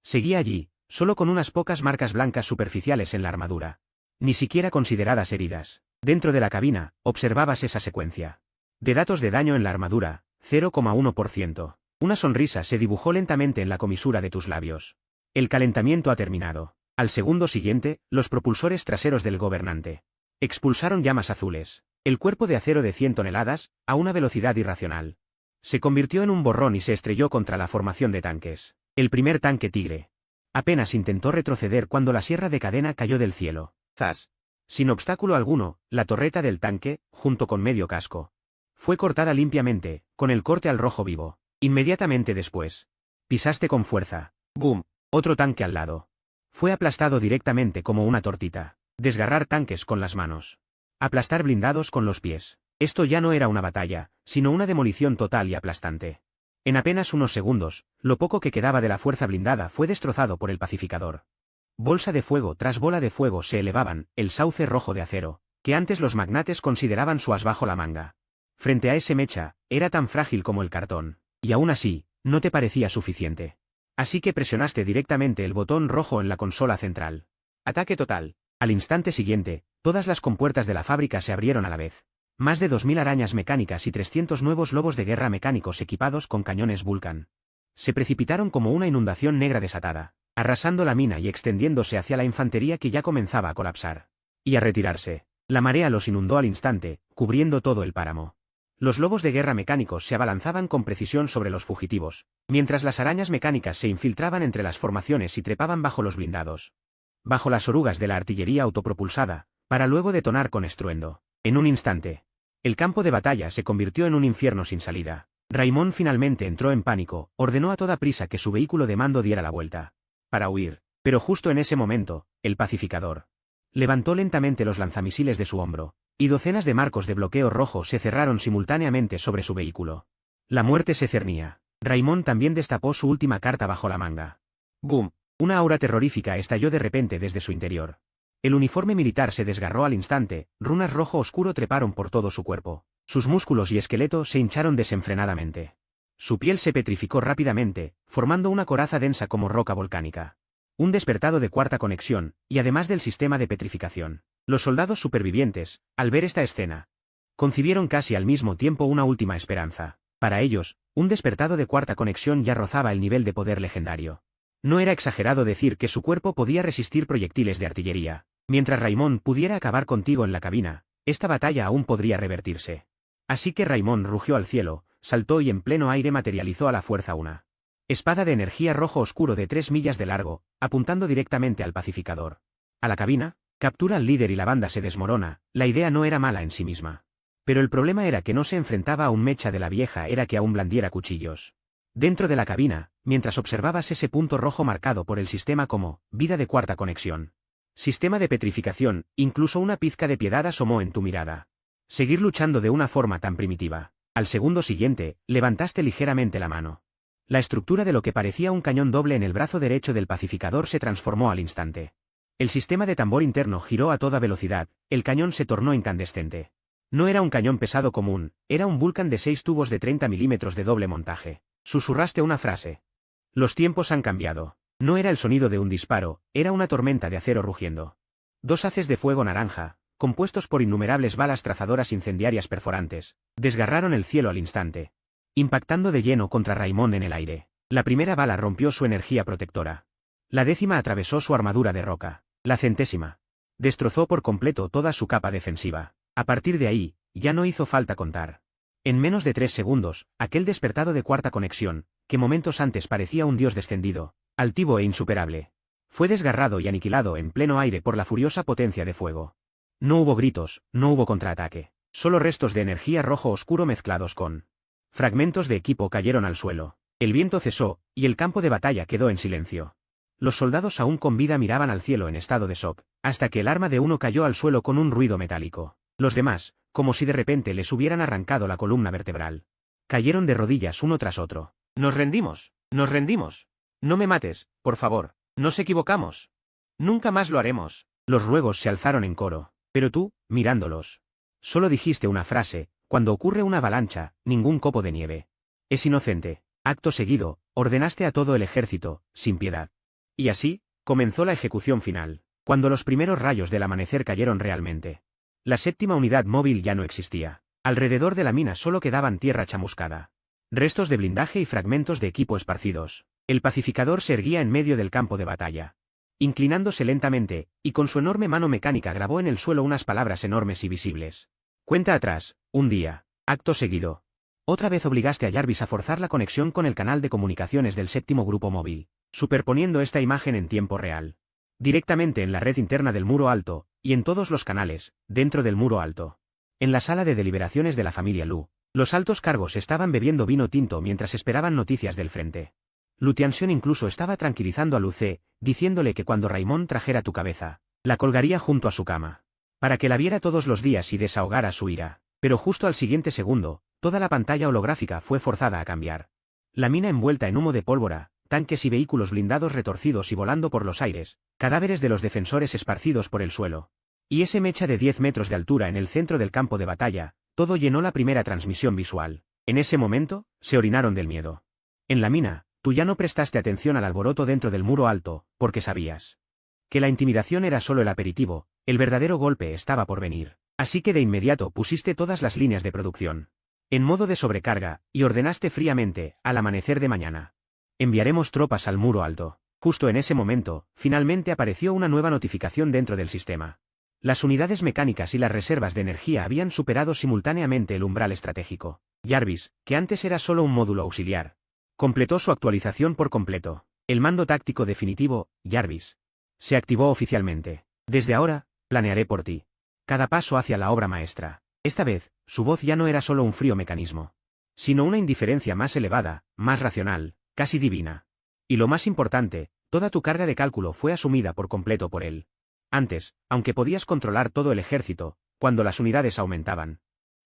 seguía allí, solo con unas pocas marcas blancas superficiales en la armadura, ni siquiera consideradas heridas. Dentro de la cabina, observabas esa secuencia de datos de daño en la armadura, 0,1%. Una sonrisa se dibujó lentamente en la comisura de tus labios. El calentamiento ha terminado. Al segundo siguiente, los propulsores traseros del gobernante expulsaron llamas azules. El cuerpo de acero de 100 toneladas, a una velocidad irracional, se convirtió en un borrón y se estrelló contra la formación de tanques. El primer tanque Tigre apenas intentó retroceder cuando la sierra de cadena cayó del cielo. ¡Zas! Sin obstáculo alguno, la torreta del tanque, junto con medio casco, fue cortada limpiamente, con el corte al rojo vivo. Inmediatamente después, pisaste con fuerza. ¡Boom! Otro tanque al lado. Fue aplastado directamente como una tortita. Desgarrar tanques con las manos. Aplastar blindados con los pies. Esto ya no era una batalla, sino una demolición total y aplastante. En apenas unos segundos, lo poco que quedaba de la fuerza blindada fue destrozado por el pacificador. Bolsa de fuego tras bola de fuego se elevaban, el sauce rojo de acero, que antes los magnates consideraban su as bajo la manga. Frente a ese mecha, era tan frágil como el cartón, y aún así, no te parecía suficiente. Así que presionaste directamente el botón rojo en la consola central. Ataque total. Al instante siguiente, todas las compuertas de la fábrica se abrieron a la vez. Más de 2000 arañas mecánicas y 300 nuevos lobos de guerra mecánicos equipados con cañones Vulcan se precipitaron como una inundación negra desatada, arrasando la mina y extendiéndose hacia la infantería que ya comenzaba a colapsar y a retirarse. La marea los inundó al instante, cubriendo todo el páramo. Los lobos de guerra mecánicos se abalanzaban con precisión sobre los fugitivos, mientras las arañas mecánicas se infiltraban entre las formaciones y trepaban bajo los blindados, bajo las orugas de la artillería autopropulsada, para luego detonar con estruendo. En un instante, el campo de batalla se convirtió en un infierno sin salida. Raimón finalmente entró en pánico, ordenó a toda prisa que su vehículo de mando diera la vuelta para huir, pero justo en ese momento, el pacificador levantó lentamente los lanzamisiles de su hombro, y docenas de marcos de bloqueo rojo se cerraron simultáneamente sobre su vehículo. La muerte se cernía. Raimón también destapó su última carta bajo la manga. ¡Boom! Una aura terrorífica estalló de repente desde su interior. El uniforme militar se desgarró al instante, runas rojo oscuro treparon por todo su cuerpo. Sus músculos y esqueleto se hincharon desenfrenadamente. Su piel se petrificó rápidamente, formando una coraza densa como roca volcánica. Un despertado de cuarta conexión, y además del sistema de petrificación. Los soldados supervivientes, al ver esta escena, concibieron casi al mismo tiempo una última esperanza. Para ellos, un despertado de cuarta conexión ya rozaba el nivel de poder legendario. No era exagerado decir que su cuerpo podía resistir proyectiles de artillería. Mientras Raimón pudiera acabar contigo en la cabina, esta batalla aún podría revertirse. Así que Raimón rugió al cielo, saltó y en pleno aire materializó a la fuerza una espada de energía rojo oscuro de 3 millas de largo, apuntando directamente al pacificador. A la cabina, captura al líder y la banda se desmorona. La idea no era mala en sí misma. Pero el problema era que no se enfrentaba a un mecha de la vieja era que aún blandiera cuchillos. Dentro de la cabina, mientras observabas ese punto rojo marcado por el sistema como vida de cuarta conexión. Sistema de petrificación, incluso una pizca de piedad asomó en tu mirada. Seguir luchando de una forma tan primitiva. Al segundo siguiente, levantaste ligeramente la mano. La estructura de lo que parecía un cañón doble en el brazo derecho del pacificador se transformó al instante. El sistema de tambor interno giró a toda velocidad, el cañón se tornó incandescente. No era un cañón pesado común, era un Vulcan de 6 tubos de 30 milímetros de doble montaje. Susurraste una frase. Los tiempos han cambiado. No era el sonido de un disparo, era una tormenta de acero rugiendo. 2 haces de fuego naranja, compuestos por innumerables balas trazadoras incendiarias perforantes, desgarraron el cielo al instante, impactando de lleno contra Raimón en el aire. La primera bala rompió su energía protectora. La 10ª atravesó su armadura de roca. La 100ª destrozó por completo toda su capa defensiva. A partir de ahí, ya no hizo falta contar. En menos de 3 segundos, aquel despertado de cuarta conexión, que momentos antes parecía un dios descendido, altivo e insuperable, fue desgarrado y aniquilado en pleno aire por la furiosa potencia de fuego. No hubo gritos, no hubo contraataque. Solo restos de energía rojo oscuro mezclados con fragmentos de equipo cayeron al suelo. El viento cesó, y el campo de batalla quedó en silencio. Los soldados aún con vida miraban al cielo en estado de shock, hasta que el arma de uno cayó al suelo con un ruido metálico. Los demás, como si de repente les hubieran arrancado la columna vertebral, cayeron de rodillas uno tras otro. Nos rendimos, nos rendimos. No me mates, por favor, nos equivocamos. Nunca más lo haremos. Los ruegos se alzaron en coro, pero tú, mirándolos, solo dijiste una frase: cuando ocurre una avalancha, ningún copo de nieve es inocente. Acto seguido, ordenaste a todo el ejército, sin piedad. Y así, comenzó la ejecución final, cuando los primeros rayos del amanecer cayeron realmente. La 7ª unidad móvil ya no existía. Alrededor de la mina solo quedaban tierra chamuscada, restos de blindaje y fragmentos de equipo esparcidos. El pacificador se erguía en medio del campo de batalla, inclinándose lentamente, y con su enorme mano mecánica grabó en el suelo unas palabras enormes y visibles. Cuenta atrás, un día. Acto seguido. Otra vez obligaste a Jarvis a forzar la conexión con el canal de comunicaciones del 7º grupo móvil, superponiendo esta imagen en tiempo real, directamente en la red interna del muro alto, y en todos los canales, dentro del muro alto. En la sala de deliberaciones de la familia Lu, los altos cargos estaban bebiendo vino tinto mientras esperaban noticias del frente. Lutiansion incluso estaba tranquilizando a Lucé, diciéndole que cuando Raimón trajera tu cabeza, la colgaría junto a su cama, para que la viera todos los días y desahogara su ira. Pero justo al siguiente segundo, toda la pantalla holográfica fue forzada a cambiar. La mina envuelta en humo de pólvora, tanques y vehículos blindados retorcidos y volando por los aires, cadáveres de los defensores esparcidos por el suelo. Y ese mecha de 10 metros de altura en el centro del campo de batalla, todo llenó la primera transmisión visual. En ese momento, se orinaron del miedo. En la mina, tú ya no prestaste atención al alboroto dentro del muro alto, porque sabías que la intimidación era solo el aperitivo, el verdadero golpe estaba por venir. Así que de inmediato pusiste todas las líneas de producción en modo de sobrecarga, y ordenaste fríamente: al amanecer de mañana enviaremos tropas al muro alto. Justo en ese momento, finalmente apareció una nueva notificación dentro del sistema. Las unidades mecánicas y las reservas de energía habían superado simultáneamente el umbral estratégico. Jarvis, que antes era solo un módulo auxiliar, completó su actualización por completo. El mando táctico definitivo, Jarvis, se activó oficialmente. Desde ahora, planearé por ti cada paso hacia la obra maestra. Esta vez, su voz ya no era solo un frío mecanismo, sino una indiferencia más elevada, más racional, casi divina. Y lo más importante, toda tu carga de cálculo fue asumida por completo por él. Antes, aunque podías controlar todo el ejército, cuando las unidades aumentaban,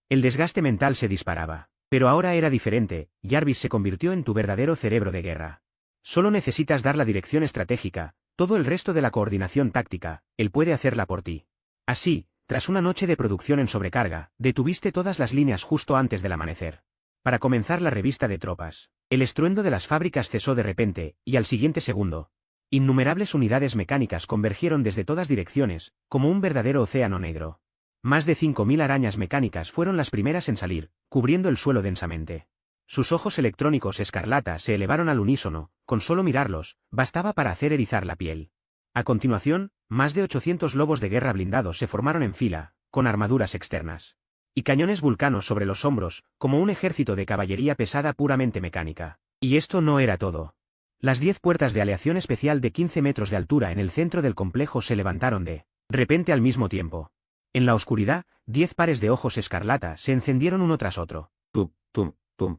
el desgaste mental se disparaba. Pero ahora era diferente. Jarvis se convirtió en tu verdadero cerebro de guerra. Solo necesitas dar la dirección estratégica, todo el resto de la coordinación táctica, él puede hacerla por ti. Así, tras una noche de producción en sobrecarga, detuviste todas las líneas justo antes del amanecer. Para comenzar la revista de tropas, el estruendo de las fábricas cesó de repente, y al siguiente segundo, innumerables unidades mecánicas convergieron desde todas direcciones, como un verdadero océano negro. Más de 5.000 arañas mecánicas fueron las primeras en salir, cubriendo el suelo densamente. Sus ojos electrónicos escarlata se elevaron al unísono, con solo mirarlos, bastaba para hacer erizar la piel. A continuación, más de 800 lobos de guerra blindados se formaron en fila, con armaduras externas y cañones vulcanos sobre los hombros, como un ejército de caballería pesada puramente mecánica. Y esto no era todo. Las 10 puertas de aleación especial de 15 metros de altura en el centro del complejo se levantaron de repente al mismo tiempo. En la oscuridad, 10 pares de ojos escarlata se encendieron uno tras otro. Tum, tum, tum.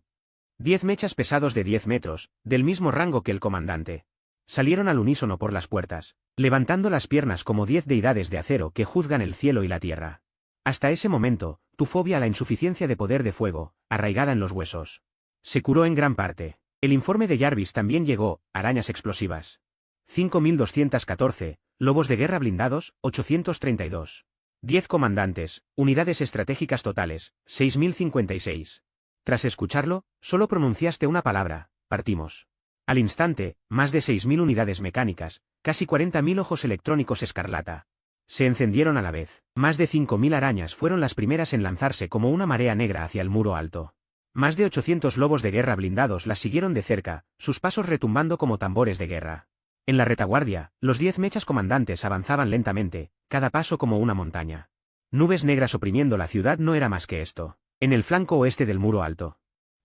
10 mechas pesados de 10 metros, del mismo rango que el comandante. Salieron al unísono por las puertas, levantando las piernas como 10 deidades de acero que juzgan el cielo y la tierra. Hasta ese momento, tu fobia a la insuficiencia de poder de fuego, arraigada en los huesos, se curó en gran parte. El informe de Jarvis también llegó, arañas explosivas. 5.214, lobos de guerra blindados, 832. 10 comandantes, unidades estratégicas totales, 6.056. Tras escucharlo, solo pronunciaste una palabra: partimos. Al instante, más de 6.000 unidades mecánicas, casi 40.000 ojos electrónicos escarlata, se encendieron a la vez. Más de 5.000 arañas fueron las primeras en lanzarse como una marea negra hacia el muro alto. Más de 800 lobos de guerra blindados las siguieron de cerca, sus pasos retumbando como tambores de guerra. En la retaguardia, los 10 mechas comandantes avanzaban lentamente, cada paso como una montaña. Nubes negras oprimiendo la ciudad no era más que esto. En el flanco oeste del muro alto.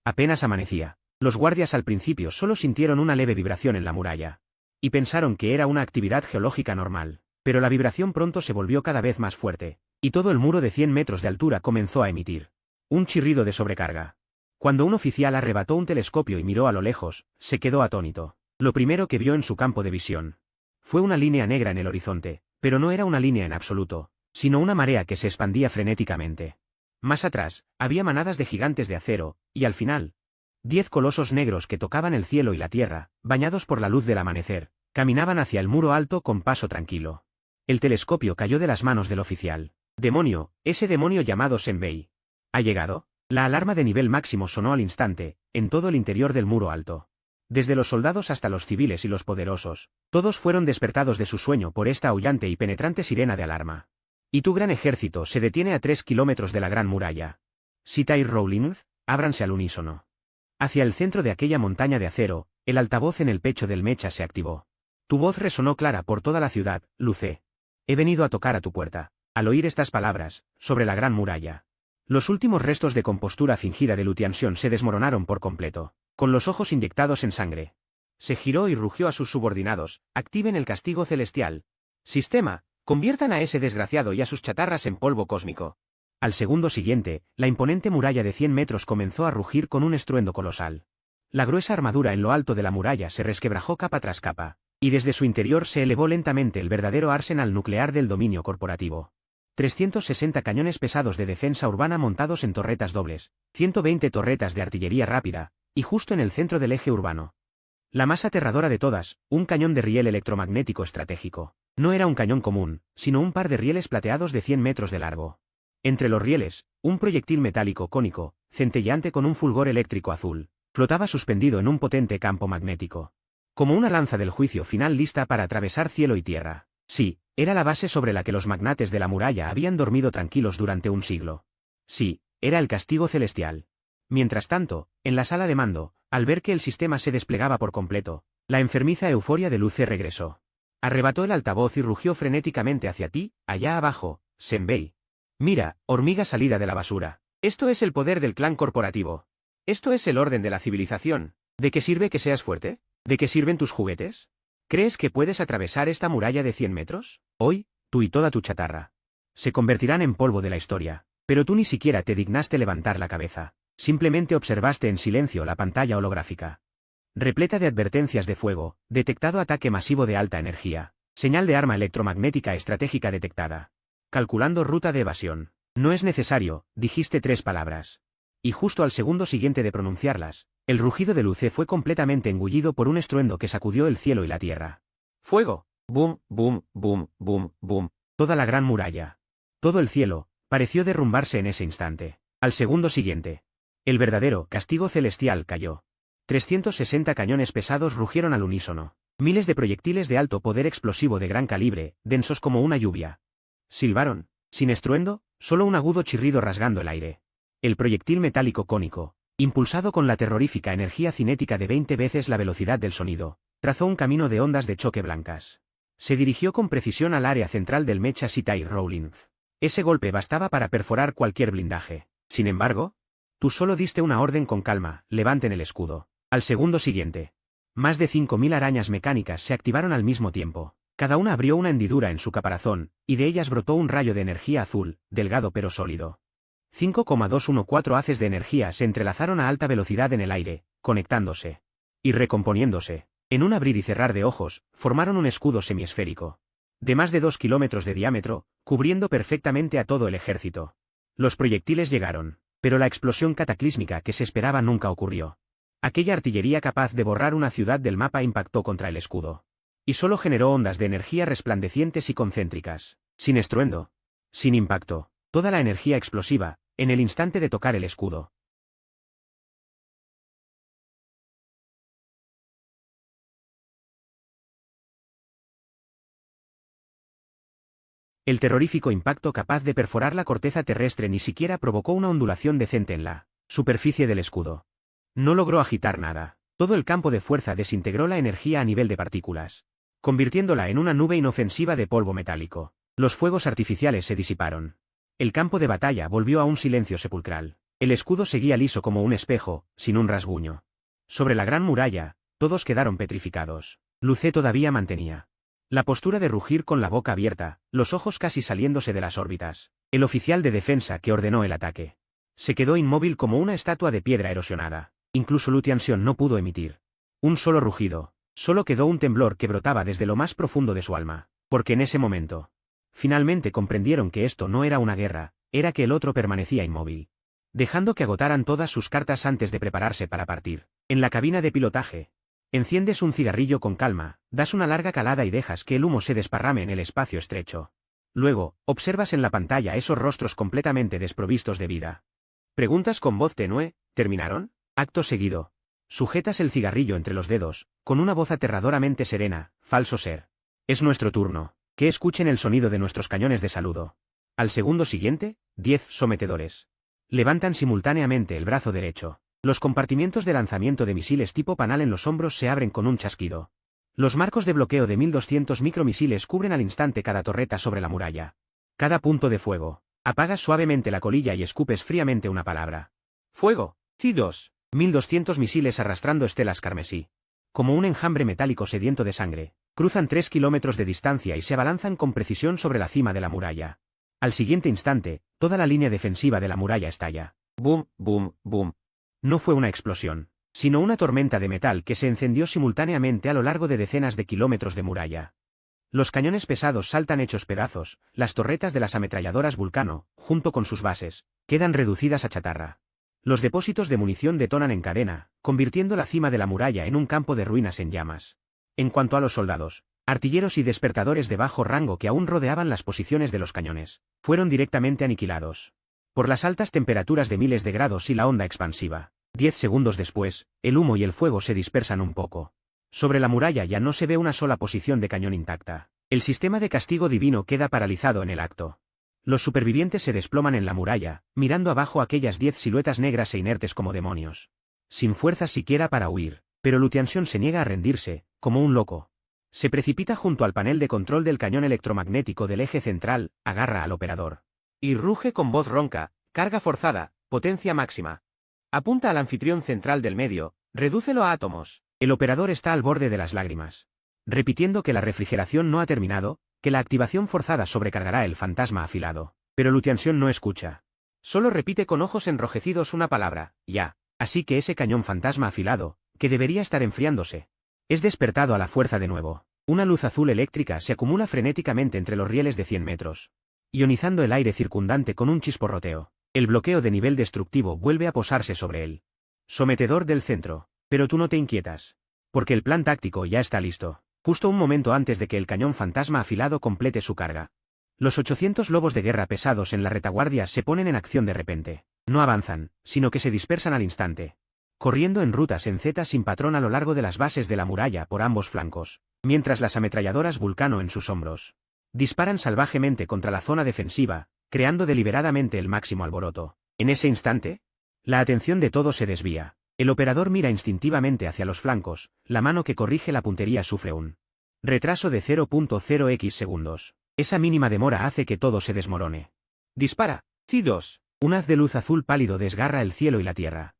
Apenas amanecía. Los guardias al principio solo sintieron una leve vibración en la muralla. Y pensaron que era una actividad geológica normal. Pero la vibración pronto se volvió cada vez más fuerte, y todo el muro de 100 metros de altura comenzó a emitir un chirrido de sobrecarga. Cuando un oficial arrebató un telescopio y miró a lo lejos, se quedó atónito. Lo primero que vio en su campo de visión fue una línea negra en el horizonte, pero no era una línea en absoluto, sino una marea que se expandía frenéticamente. Más atrás, había manadas de gigantes de acero, y al final, 10 colosos negros que tocaban el cielo y la tierra, bañados por la luz del amanecer, caminaban hacia el muro alto con paso tranquilo. El telescopio cayó de las manos del oficial. ¡Demonio! Ese demonio llamado Senbei. ¿Ha llegado? La alarma de nivel máximo sonó al instante, en todo el interior del muro alto. Desde los soldados hasta los civiles y los poderosos, todos fueron despertados de su sueño por esta aullante y penetrante sirena de alarma. Y tu gran ejército se detiene a 3 kilómetros de la gran muralla. Sita y Rowlings, ábranse al unísono. Hacia el centro de aquella montaña de acero, el altavoz en el pecho del mecha se activó. Tu voz resonó clara por toda la ciudad: Luce. He venido a tocar a tu puerta. Al oír estas palabras, sobre la gran muralla, los últimos restos de compostura fingida de Lutiansión se desmoronaron por completo, con los ojos inyectados en sangre. Se giró y rugió a sus subordinados: activen el castigo celestial. Sistema, conviertan a ese desgraciado y a sus chatarras en polvo cósmico. Al segundo siguiente, la imponente muralla de 100 metros comenzó a rugir con un estruendo colosal. La gruesa armadura en lo alto de la muralla se resquebrajó capa tras capa, y desde su interior se elevó lentamente el verdadero arsenal nuclear del dominio corporativo. 360 cañones pesados de defensa urbana montados en torretas dobles, 120 torretas de artillería rápida, y justo en el centro del eje urbano, la más aterradora de todas, un cañón de riel electromagnético estratégico. No era un cañón común, sino un par de rieles plateados de 100 metros de largo. Entre los rieles, un proyectil metálico cónico, centelleante con un fulgor eléctrico azul, flotaba suspendido en un potente campo magnético. Como una lanza del juicio final lista para atravesar cielo y tierra. Sí, era la base sobre la que los magnates de la muralla habían dormido tranquilos durante un siglo. Sí, era el castigo celestial. Mientras tanto, en la sala de mando, al ver que el sistema se desplegaba por completo, la enfermiza euforia de Luce regresó. Arrebató el altavoz y rugió frenéticamente hacia ti, allá abajo, Senbei. Mira, hormiga salida de la basura. Esto es el poder del clan corporativo. Esto es el orden de la civilización. ¿De qué sirve que seas fuerte? ¿De qué sirven tus juguetes? ¿Crees que puedes atravesar esta muralla de 100 metros? Hoy, tú y toda tu chatarra se convertirán en polvo de la historia, pero tú ni siquiera te dignaste levantar la cabeza. Simplemente observaste en silencio la pantalla holográfica, repleta de advertencias de fuego: detectado ataque masivo de alta energía, señal de arma electromagnética estratégica detectada, calculando ruta de evasión. No es necesario, dijiste 3 palabras. Y justo al segundo siguiente de pronunciarlas, el rugido de Luce fue completamente engullido por un estruendo que sacudió el cielo y la tierra. ¡Fuego! Boom, boom, boom, boom, boom. Toda la gran muralla, todo el cielo, pareció derrumbarse en ese instante. Al segundo siguiente, el verdadero castigo celestial cayó. 360 cañones pesados rugieron al unísono. Miles de proyectiles de alto poder explosivo de gran calibre, densos como una lluvia, silbaron, sin estruendo, solo un agudo chirrido rasgando el aire. El proyectil metálico cónico, impulsado con la terrorífica energía cinética de 20 veces la velocidad del sonido, trazó un camino de ondas de choque blancas. Se dirigió con precisión al área central del mecha Sita y Rowlings. Ese golpe bastaba para perforar cualquier blindaje. Sin embargo, tú solo diste una orden con calma: levanten el escudo. Al segundo siguiente, más de 5000 arañas mecánicas se activaron al mismo tiempo. Cada una abrió una hendidura en su caparazón, y de ellas brotó un rayo de energía azul, delgado pero sólido. 5,214 haces de energía se entrelazaron a alta velocidad en el aire, conectándose y recomponiéndose. En un abrir y cerrar de ojos, formaron un escudo semiesférico de más de 2 kilómetros de diámetro, cubriendo perfectamente a todo el ejército. Los proyectiles llegaron, pero la explosión cataclísmica que se esperaba nunca ocurrió. Aquella artillería capaz de borrar una ciudad del mapa impactó contra el escudo. Y solo generó ondas de energía resplandecientes y concéntricas, sin estruendo, sin impacto, toda la energía explosiva, en el instante de tocar el escudo. El terrorífico impacto capaz de perforar la corteza terrestre ni siquiera provocó una ondulación decente en la superficie del escudo. No logró agitar nada. Todo el campo de fuerza desintegró la energía a nivel de partículas, convirtiéndola en una nube inofensiva de polvo metálico. Los fuegos artificiales se disiparon. El campo de batalla volvió a un silencio sepulcral. El escudo seguía liso como un espejo, sin un rasguño. Sobre la gran muralla, todos quedaron petrificados. Lucé todavía mantenía la postura de rugir con la boca abierta, los ojos casi saliéndose de las órbitas. El oficial de defensa que ordenó el ataque se quedó inmóvil como una estatua de piedra erosionada. Incluso Lu Tianxiong no pudo emitir un solo rugido. Solo quedó un temblor que brotaba desde lo más profundo de su alma, porque en ese momento finalmente comprendieron que esto no era una guerra, era que el otro permanecía inmóvil, dejando que agotaran todas sus cartas antes de prepararse para partir. En la cabina de pilotaje, enciendes un cigarrillo con calma, das una larga calada y dejas que el humo se desparrame en el espacio estrecho. Luego, observas en la pantalla esos rostros completamente desprovistos de vida. Preguntas con voz tenue: ¿terminaron? Acto seguido, sujetas el cigarrillo entre los dedos, con una voz aterradoramente serena: falso ser. Es nuestro turno. Que escuchen el sonido de nuestros cañones de saludo. Al segundo siguiente, 10 sometedores levantan simultáneamente el brazo derecho. Los compartimientos de lanzamiento de misiles tipo panal en los hombros se abren con un chasquido. Los marcos de bloqueo de 1200 micromisiles cubren al instante cada torreta sobre la muralla. Cada punto de fuego. Apagas suavemente la colilla y escupes fríamente una palabra: ¡fuego! ¡C2! 1200 misiles arrastrando estelas carmesí, como un enjambre metálico sediento de sangre, cruzan 3 kilómetros de distancia y se abalanzan con precisión sobre la cima de la muralla. Al siguiente instante, toda la línea defensiva de la muralla estalla. ¡Boom, boom, boom! No fue una explosión, sino una tormenta de metal que se encendió simultáneamente a lo largo de decenas de kilómetros de muralla. Los cañones pesados saltan hechos pedazos, las torretas de las ametralladoras Vulcano, junto con sus bases, quedan reducidas a chatarra. Los depósitos de munición detonan en cadena, convirtiendo la cima de la muralla en un campo de ruinas en llamas. En cuanto a los soldados, artilleros y despertadores de bajo rango que aún rodeaban las posiciones de los cañones, fueron directamente aniquilados por las altas temperaturas de miles de grados y la onda expansiva. 10 segundos después, el humo y el fuego se dispersan un poco. Sobre la muralla ya no se ve una sola posición de cañón intacta. El sistema de castigo divino queda paralizado en el acto. Los supervivientes se desploman en la muralla, mirando abajo aquellas 10 siluetas negras e inertes como demonios, sin fuerzas siquiera para huir. Pero Lu Tianxiong se niega a rendirse, como un loco. Se precipita junto al panel de control del cañón electromagnético del eje central, agarra al operador y ruge con voz ronca: carga forzada, potencia máxima. Apunta al anfitrión central del medio, redúcelo a átomos. El operador está al borde de las lágrimas, repitiendo que la refrigeración no ha terminado, que la activación forzada sobrecargará el fantasma afilado. Pero Lu Tianxiong no escucha. Solo repite con ojos enrojecidos una palabra: ya. Así que ese cañón fantasma afilado, que debería estar enfriándose, es despertado a la fuerza de nuevo. Una luz azul eléctrica se acumula frenéticamente entre los rieles de 100 metros, ionizando el aire circundante con un chisporroteo. El bloqueo de nivel destructivo vuelve a posarse sobre él. Sometedor del centro. Pero tú no te inquietas, porque el plan táctico ya está listo, justo un momento antes de que el cañón fantasma afilado complete su carga. Los 800 lobos de guerra pesados en la retaguardia se ponen en acción de repente. No avanzan, sino que se dispersan al instante, corriendo en rutas en Z sin patrón a lo largo de las bases de la muralla por ambos flancos, mientras las ametralladoras Vulcano en sus hombros disparan salvajemente contra la zona defensiva, creando deliberadamente el máximo alboroto. En ese instante, la atención de todos se desvía. El operador mira instintivamente hacia los flancos, la mano que corrige la puntería sufre un retraso de 0.0x segundos. Esa mínima demora hace que todo se desmorone. Dispara. C2. Un haz de luz azul pálido desgarra el cielo y la tierra.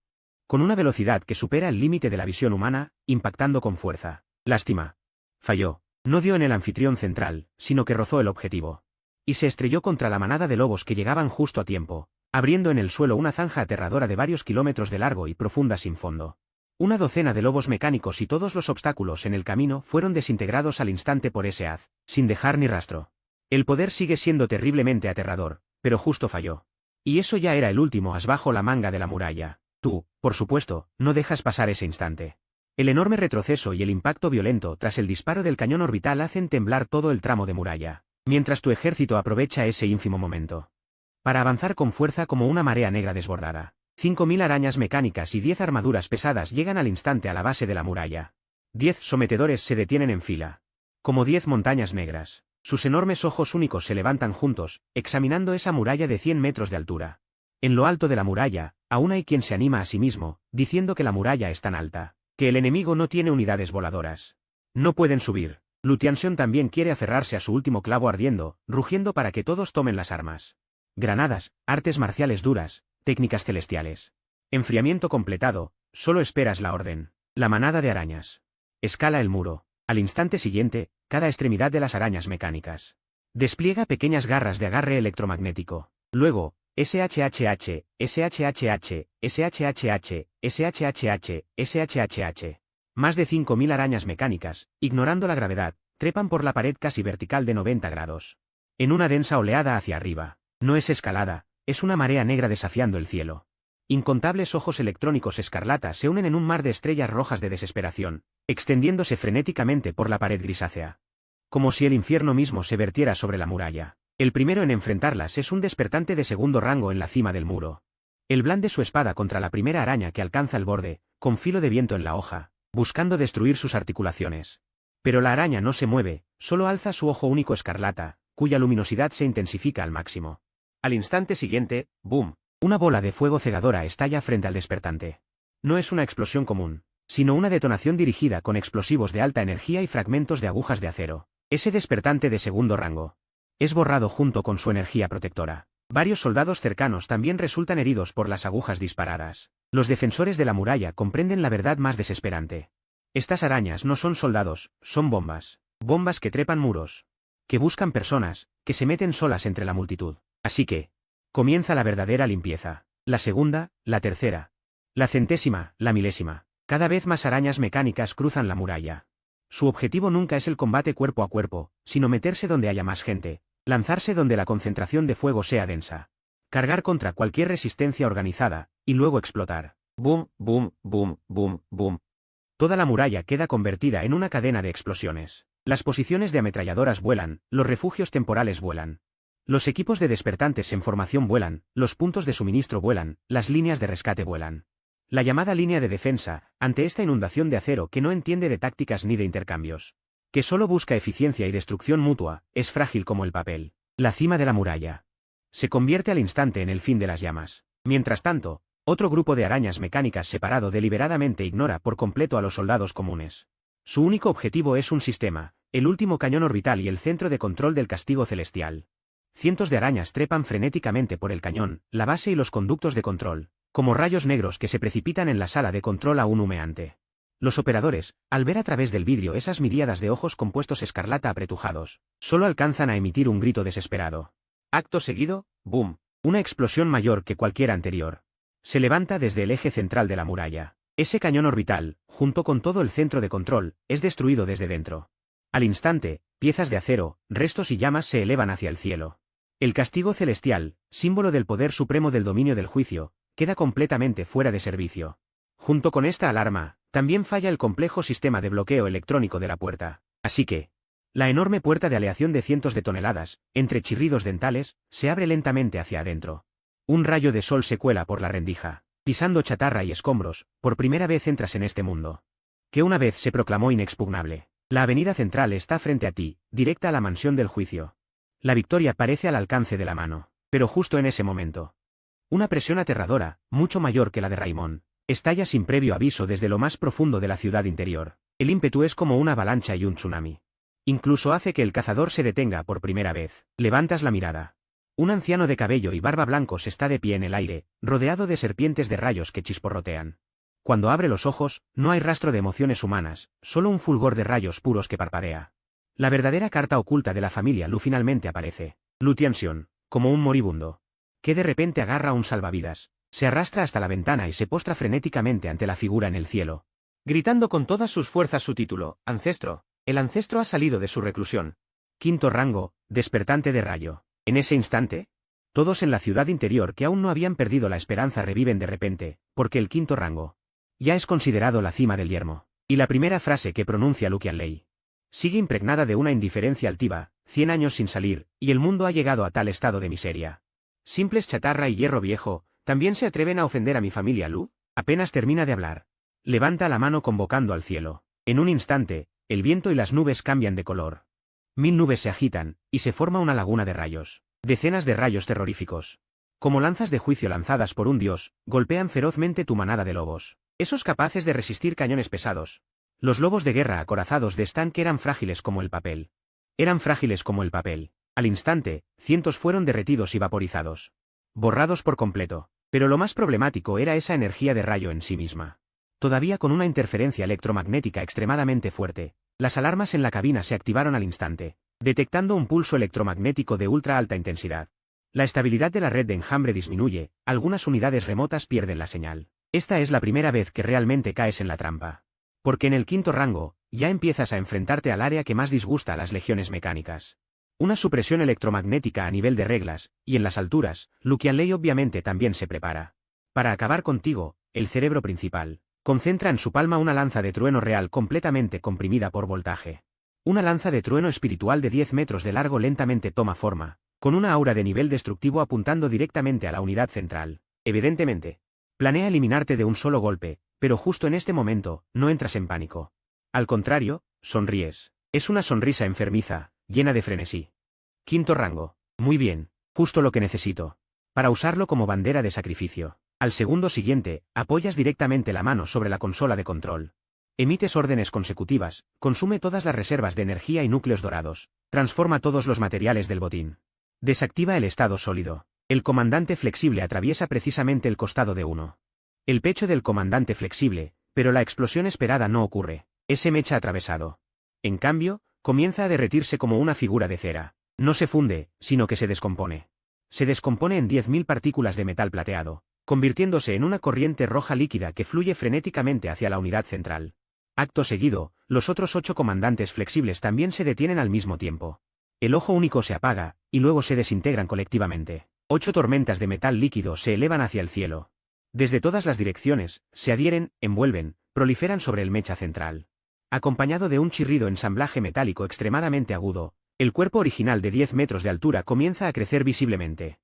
Con una velocidad que supera el límite de la visión humana, impactando con fuerza. Lástima. Falló. No dio en el anfitrión central, sino que rozó el objetivo. Y se estrelló contra la manada de lobos que llegaban justo a tiempo, abriendo en el suelo una zanja aterradora de varios kilómetros de largo y profunda sin fondo. Una docena de lobos mecánicos y todos los obstáculos en el camino fueron desintegrados al instante por ese haz, sin dejar ni rastro. El poder sigue siendo terriblemente aterrador, pero justo falló. Y eso ya era el último as bajo la manga de la muralla. Tú, por supuesto, no dejas pasar ese instante. El enorme retroceso y el impacto violento tras el disparo del cañón orbital hacen temblar todo el tramo de muralla, mientras tu ejército aprovecha ese ínfimo momento para avanzar con fuerza como una marea negra desbordada. 5.000 arañas mecánicas y 10 armaduras pesadas llegan al instante a la base de la muralla. 10 sometedores se detienen en fila. Como 10 montañas negras. Sus enormes ojos únicos se levantan juntos, examinando esa muralla de 100 metros de altura. En lo alto de la muralla, aún hay quien se anima a sí mismo, diciendo que la muralla es tan alta, que el enemigo no tiene unidades voladoras. No pueden subir. Lutiansion también quiere aferrarse a su último clavo ardiendo, rugiendo para que todos tomen las armas. Granadas, artes marciales duras, técnicas celestiales. Enfriamiento completado, solo esperas la orden. La manada de arañas. Escala el muro. Al instante siguiente, cada extremidad de las arañas mecánicas despliega pequeñas garras de agarre electromagnético. Luego, SHHH, SHHH, SHHH, SHHH, SHHH. Más de 5.000 arañas mecánicas, ignorando la gravedad, trepan por la pared casi vertical de 90 grados. En una densa oleada hacia arriba. No es escalada, es una marea negra desafiando el cielo. Incontables ojos electrónicos escarlata se unen en un mar de estrellas rojas de desesperación, extendiéndose frenéticamente por la pared grisácea. Como si el infierno mismo se vertiera sobre la muralla. El primero en enfrentarlas es un despertante de segundo rango en la cima del muro. Él blande su espada contra la primera araña que alcanza el borde, con filo de viento en la hoja, buscando destruir sus articulaciones. Pero la araña no se mueve, solo alza su ojo único escarlata, cuya luminosidad se intensifica al máximo. Al instante siguiente, ¡boom! Una bola de fuego cegadora estalla frente al despertante. No es una explosión común, sino una detonación dirigida con explosivos de alta energía y fragmentos de agujas de acero. Ese despertante de segundo rango es borrado junto con su energía protectora. Varios soldados cercanos también resultan heridos por las agujas disparadas. Los defensores de la muralla comprenden la verdad más desesperante. Estas arañas no son soldados, son bombas. Bombas que trepan muros. Que buscan personas, que se meten solas entre la multitud. Así que comienza la verdadera limpieza. La segunda, la tercera. La centésima, la milésima. Cada vez más arañas mecánicas cruzan la muralla. Su objetivo nunca es el combate cuerpo a cuerpo, sino meterse donde haya más gente, lanzarse donde la concentración de fuego sea densa. Cargar contra cualquier resistencia organizada, y luego explotar. Boom, boom, boom, boom, boom. Toda la muralla queda convertida en una cadena de explosiones. Las posiciones de ametralladoras vuelan, los refugios temporales vuelan. Los equipos de despertantes en formación vuelan, los puntos de suministro vuelan, las líneas de rescate vuelan. La llamada línea de defensa, ante esta inundación de acero que no entiende de tácticas ni de intercambios, que solo busca eficiencia y destrucción mutua, es frágil como el papel. La cima de la muralla se convierte al instante en el fin de las llamas. Mientras tanto, otro grupo de arañas mecánicas separado deliberadamente ignora por completo a los soldados comunes. Su único objetivo es un sistema, el último cañón orbital y el centro de control del castigo celestial. Cientos de arañas trepan frenéticamente por el cañón, la base y los conductos de control, como rayos negros que se precipitan en la sala de control aún humeante. Los operadores, al ver a través del vidrio esas miríadas de ojos compuestos escarlata apretujados, solo alcanzan a emitir un grito desesperado. Acto seguido, boom, una explosión mayor que cualquier anterior. Se levanta desde el eje central de la muralla. Ese cañón orbital, junto con todo el centro de control, es destruido desde dentro. Al instante, piezas de acero, restos y llamas se elevan hacia el cielo. El castigo celestial, símbolo del poder supremo del dominio del juicio, queda completamente fuera de servicio. Junto con esta alarma, también falla el complejo sistema de bloqueo electrónico de la puerta. Así que, la enorme puerta de aleación de cientos de toneladas, entre chirridos dentales, se abre lentamente hacia adentro. Un rayo de sol se cuela por la rendija. Pisando chatarra y escombros, por primera vez entras en este mundo que una vez se proclamó inexpugnable. La avenida central está frente a ti, directa a la mansión del juicio. La victoria parece al alcance de la mano. Pero justo en ese momento, una presión aterradora, mucho mayor que la de Raimón, estalla sin previo aviso desde lo más profundo de la ciudad interior. El ímpetu es como una avalancha y un tsunami. Incluso hace que el cazador se detenga por primera vez. Levantas la mirada. Un anciano de cabello y barba blancos está de pie en el aire, rodeado de serpientes de rayos que chisporrotean. Cuando abre los ojos, no hay rastro de emociones humanas, solo un fulgor de rayos puros que parpadea. La verdadera carta oculta de la familia Lu finalmente aparece. Lu Tianxion, como un moribundo, que de repente agarra un salvavidas, se arrastra hasta la ventana y se postra frenéticamente ante la figura en el cielo, gritando con todas sus fuerzas su título: Ancestro. El ancestro ha salido de su reclusión. Quinto rango, despertante de rayo. En ese instante, todos en la ciudad interior que aún no habían perdido la esperanza reviven de repente, porque el quinto rango ya es considerado la cima del yermo. Y la primera frase que pronuncia Lu Qianlei sigue impregnada de una indiferencia altiva: 100 años sin salir, y el mundo ha llegado a tal estado de miseria. Simples chatarra y hierro viejo, ¿también se atreven a ofender a mi familia Lu? Apenas termina de hablar, levanta la mano convocando al cielo. En un instante, el viento y las nubes cambian de color. 1000 nubes se agitan, y se forma una laguna de rayos. Decenas de rayos terroríficos, como lanzas de juicio lanzadas por un dios, golpean ferozmente tu manada de lobos, esos capaces de resistir cañones pesados. Los lobos de guerra acorazados de Stank eran frágiles como el papel. Eran frágiles como el papel. Al instante, cientos fueron derretidos y vaporizados, borrados por completo. Pero lo más problemático era esa energía de rayo en sí misma. Todavía con una interferencia electromagnética extremadamente fuerte, las alarmas en la cabina se activaron al instante, detectando un pulso electromagnético de ultra alta intensidad. La estabilidad de la red de enjambre disminuye, algunas unidades remotas pierden la señal. Esta es la primera vez que realmente caes en la trampa. Porque en el quinto rango, ya empiezas a enfrentarte al área que más disgusta a las legiones mecánicas. Una supresión electromagnética a nivel de reglas, y en las alturas, Lu Qianlei obviamente también se prepara. Para acabar contigo, el cerebro principal concentra en su palma una lanza de trueno real completamente comprimida por voltaje. Una lanza de trueno espiritual de 10 metros de largo lentamente toma forma, con una aura de nivel destructivo apuntando directamente a la unidad central. Evidentemente, planea eliminarte de un solo golpe, pero justo en este momento, no entras en pánico. Al contrario, sonríes. Es una sonrisa enfermiza, llena de frenesí. Quinto rango. Muy bien, justo lo que necesito. Para usarlo como bandera de sacrificio. Al segundo siguiente, apoyas directamente la mano sobre la consola de control. Emites órdenes consecutivas, consume todas las reservas de energía y núcleos dorados, transforma todos los materiales del botín. Desactiva el estado sólido. El comandante flexible atraviesa precisamente el costado de uno. El pecho del comandante flexible, pero la explosión esperada no ocurre. Ese mecha atravesado. En cambio, comienza a derretirse como una figura de cera. No se funde, sino que se descompone. Se descompone en 10.000 partículas de metal plateado, convirtiéndose en una corriente roja líquida que fluye frenéticamente hacia la unidad central. Acto seguido, los otros 8 comandantes flexibles también se detienen al mismo tiempo. El ojo único se apaga, y luego se desintegran colectivamente. 8 tormentas de metal líquido se elevan hacia el cielo. Desde todas las direcciones, se adhieren, envuelven, proliferan sobre el mecha central. Acompañado de un chirrido ensamblaje metálico extremadamente agudo, el cuerpo original de 10 metros de altura comienza a crecer visiblemente.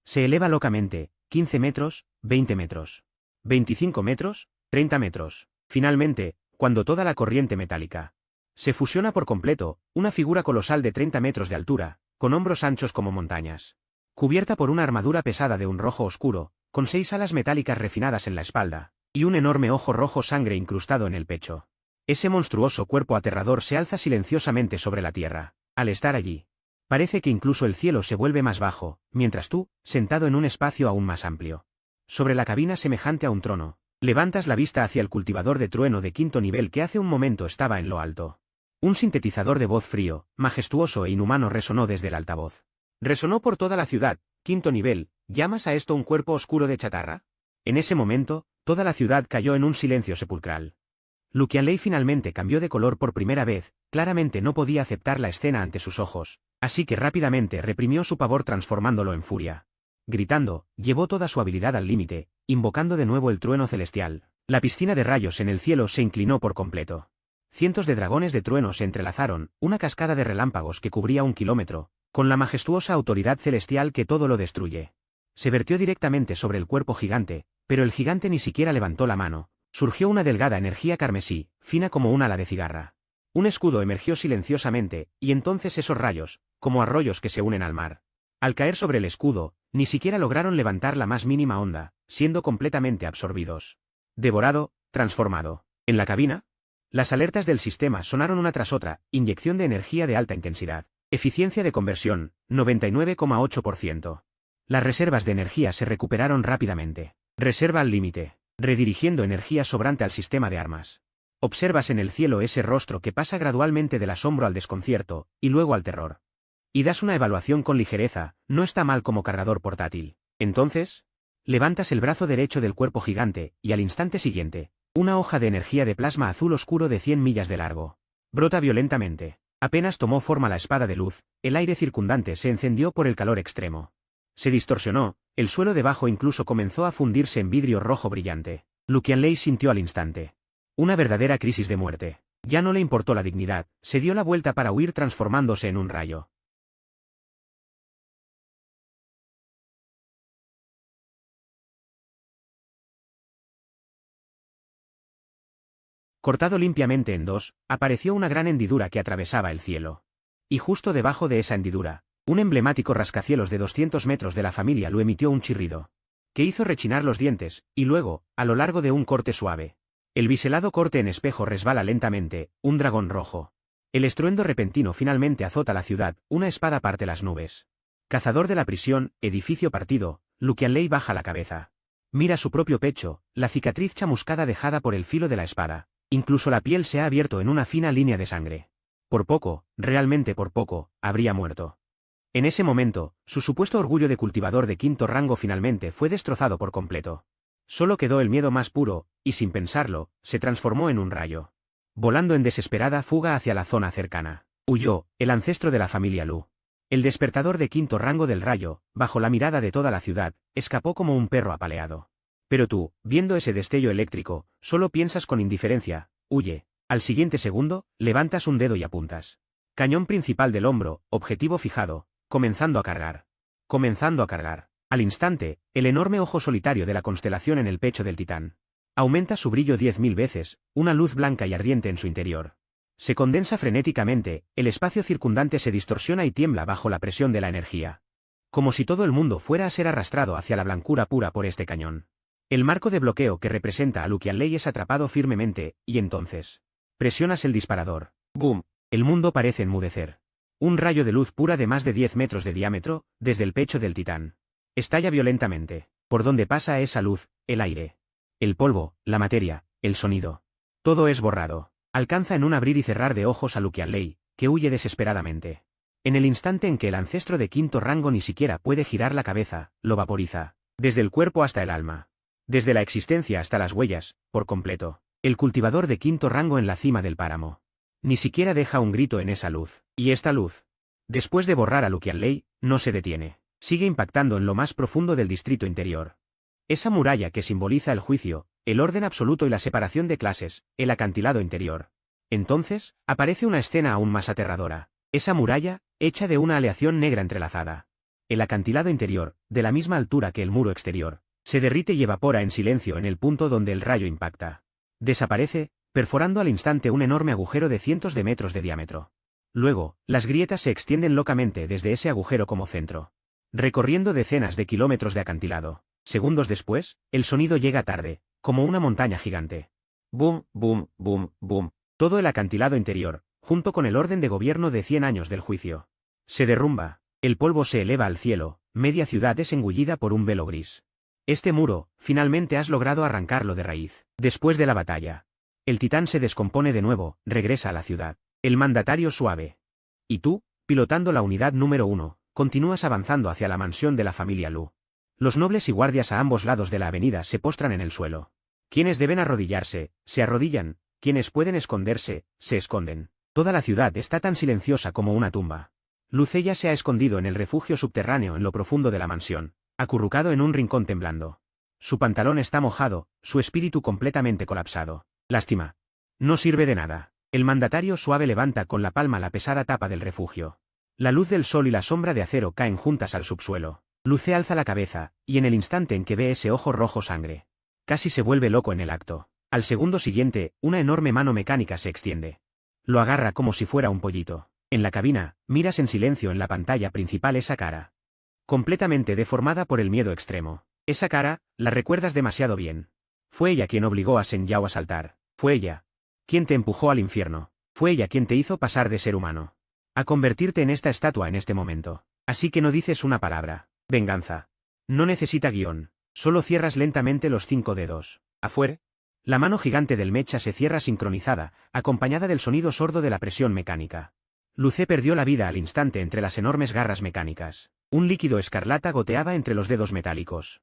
Se eleva locamente, 15 metros, 20 metros, 25 metros, 30 metros. Finalmente, cuando toda la corriente metálica se fusiona por completo, una figura colosal de 30 metros de altura, con hombros anchos como montañas, cubierta por una armadura pesada de un rojo oscuro, con 6 alas metálicas refinadas en la espalda, y un enorme ojo rojo sangre incrustado en el pecho. Ese monstruoso cuerpo aterrador se alza silenciosamente sobre la tierra. Al estar allí, parece que incluso el cielo se vuelve más bajo, mientras tú, sentado en un espacio aún más amplio, sobre la cabina semejante a un trono, levantas la vista hacia el cultivador de trueno de quinto nivel que hace un momento estaba en lo alto. Un sintetizador de voz frío, majestuoso e inhumano resonó desde el altavoz. Resonó por toda la ciudad. Quinto nivel, ¿llamas a esto un cuerpo oscuro de chatarra? En ese momento, toda la ciudad cayó en un silencio sepulcral. Lu Qianlei finalmente cambió de color por primera vez, claramente no podía aceptar la escena ante sus ojos, así que rápidamente reprimió su pavor transformándolo en furia. Gritando, llevó toda su habilidad al límite, invocando de nuevo el trueno celestial. La piscina de rayos en el cielo se inclinó por completo. Cientos de dragones de trueno se entrelazaron, una cascada de relámpagos que cubría 1 kilómetro, con la majestuosa autoridad celestial que todo lo destruye. Se vertió directamente sobre el cuerpo gigante, pero el gigante ni siquiera levantó la mano. Surgió una delgada energía carmesí, fina como un ala de cigarra. Un escudo emergió silenciosamente, y entonces esos rayos, como arroyos que se unen al mar. Al caer sobre el escudo, ni siquiera lograron levantar la más mínima onda, siendo completamente absorbidos. Devorado, transformado. En la cabina, las alertas del sistema sonaron una tras otra, inyección de energía de alta intensidad. Eficiencia de conversión, 99,8%. Las reservas de energía se recuperaron rápidamente. Reserva al límite, redirigiendo energía sobrante al sistema de armas. Observas en el cielo ese rostro que pasa gradualmente del asombro al desconcierto, y luego al terror. Y das una evaluación con ligereza, no está mal como cargador portátil. Entonces, levantas el brazo derecho del cuerpo gigante, y al instante siguiente, una hoja de energía de plasma azul oscuro de 100 millas de largo. Brota violentamente. Apenas tomó forma la espada de luz, el aire circundante se encendió por el calor extremo. Se distorsionó, el suelo debajo incluso comenzó a fundirse en vidrio rojo brillante. Lucian Lei sintió al instante una verdadera crisis de muerte. Ya no le importó la dignidad, se dio la vuelta para huir transformándose en un rayo. Cortado limpiamente en dos, apareció una gran hendidura que atravesaba el cielo. Y justo debajo de esa hendidura, un emblemático rascacielos de 200 metros de la familia Lu emitió un chirrido que hizo rechinar los dientes, y luego, a lo largo de un corte suave. El biselado corte en espejo resbala lentamente, un dragón rojo. El estruendo repentino finalmente azota la ciudad, una espada parte las nubes. Cazador de la prisión, edificio partido, Lucian Lei baja la cabeza. Mira su propio pecho, la cicatriz chamuscada dejada por el filo de la espada. Incluso la piel se ha abierto en una fina línea de sangre. Por poco, realmente por poco, habría muerto. En ese momento, su supuesto orgullo de cultivador de quinto rango finalmente fue destrozado por completo. Solo quedó el miedo más puro, y sin pensarlo, se transformó en un rayo. Volando en desesperada fuga hacia la zona cercana. Huyó, el ancestro de la familia Lu. El despertador de quinto rango del rayo, bajo la mirada de toda la ciudad, escapó como un perro apaleado. Pero tú, viendo ese destello eléctrico, solo piensas con indiferencia, huye. Al siguiente segundo, levantas un dedo y apuntas. Cañón principal del hombro, objetivo fijado, comenzando a cargar. Comenzando a cargar. Al instante, el enorme ojo solitario de la constelación en el pecho del titán. Aumenta su brillo 10.000 veces, una luz blanca y ardiente en su interior. Se condensa frenéticamente, el espacio circundante se distorsiona y tiembla bajo la presión de la energía. Como si todo el mundo fuera a ser arrastrado hacia la blancura pura por este cañón. El marco de bloqueo que representa a Lucian Lei es atrapado firmemente, y entonces presionas el disparador. ¡Boom! El mundo parece enmudecer. Un rayo de luz pura de más de 10 metros de diámetro, desde el pecho del titán. Estalla violentamente. Por donde pasa esa luz, el aire. El polvo, la materia, el sonido. Todo es borrado. Alcanza en un abrir y cerrar de ojos a Lucian Lei, que huye desesperadamente. En el instante en que el ancestro de quinto rango ni siquiera puede girar la cabeza, lo vaporiza. Desde el cuerpo hasta el alma. Desde la existencia hasta las huellas, por completo. El cultivador de quinto rango en la cima del páramo. Ni siquiera deja un grito en esa luz. Y esta luz, después de borrar a Lucian Lei, no se detiene. Sigue impactando en lo más profundo del distrito interior. Esa muralla que simboliza el juicio, el orden absoluto y la separación de clases, el acantilado interior. Entonces, aparece una escena aún más aterradora. Esa muralla, hecha de una aleación negra entrelazada. El acantilado interior, de la misma altura que el muro exterior, se derrite y evapora en silencio en el punto donde el rayo impacta. Desaparece, perforando al instante un enorme agujero de cientos de metros de diámetro. Luego, las grietas se extienden locamente desde ese agujero como centro. Recorriendo decenas de kilómetros de acantilado. Segundos después, el sonido llega tarde, como una montaña gigante. Boom, boom, boom, boom. Todo el acantilado interior, junto con el orden de gobierno de 100 años del juicio. Se derrumba, el polvo se eleva al cielo, media ciudad es engullida por un velo gris. Este muro, finalmente has logrado arrancarlo de raíz. Después de la batalla. El titán se descompone de nuevo, regresa a la ciudad. El mandatario suave. Y tú, pilotando la unidad número 1, continúas avanzando hacia la mansión de la familia Lu. Los nobles y guardias a ambos lados de la avenida se postran en el suelo. Quienes deben arrodillarse, se arrodillan, quienes pueden esconderse, se esconden. Toda la ciudad está tan silenciosa como una tumba. Lucella se ha escondido en el refugio subterráneo en lo profundo de la mansión, acurrucado en un rincón temblando. Su pantalón está mojado, su espíritu completamente colapsado. Lástima. No sirve de nada. El mandatario suave levanta con la palma la pesada tapa del refugio. La luz del sol y la sombra de acero caen juntas al subsuelo. Luce alza la cabeza, y en el instante en que ve ese ojo rojo sangre, casi se vuelve loco en el acto. Al segundo siguiente, una enorme mano mecánica se extiende. Lo agarra como si fuera un pollito. En la cabina, miras en silencio en la pantalla principal esa cara. Completamente deformada por el miedo extremo. Esa cara, la recuerdas demasiado bien. Fue ella quien obligó a Shen Yao a saltar. Fue ella quien te empujó al infierno. Fue ella quien te hizo pasar de ser humano a convertirte en esta estatua en este momento. Así que no dices una palabra. Venganza. No necesita guión. Solo cierras lentamente los 5 dedos. Afuera. La mano gigante del mecha se cierra sincronizada, acompañada del sonido sordo de la presión mecánica. Luce perdió la vida al instante entre las enormes garras mecánicas. Un líquido escarlata goteaba entre los dedos metálicos.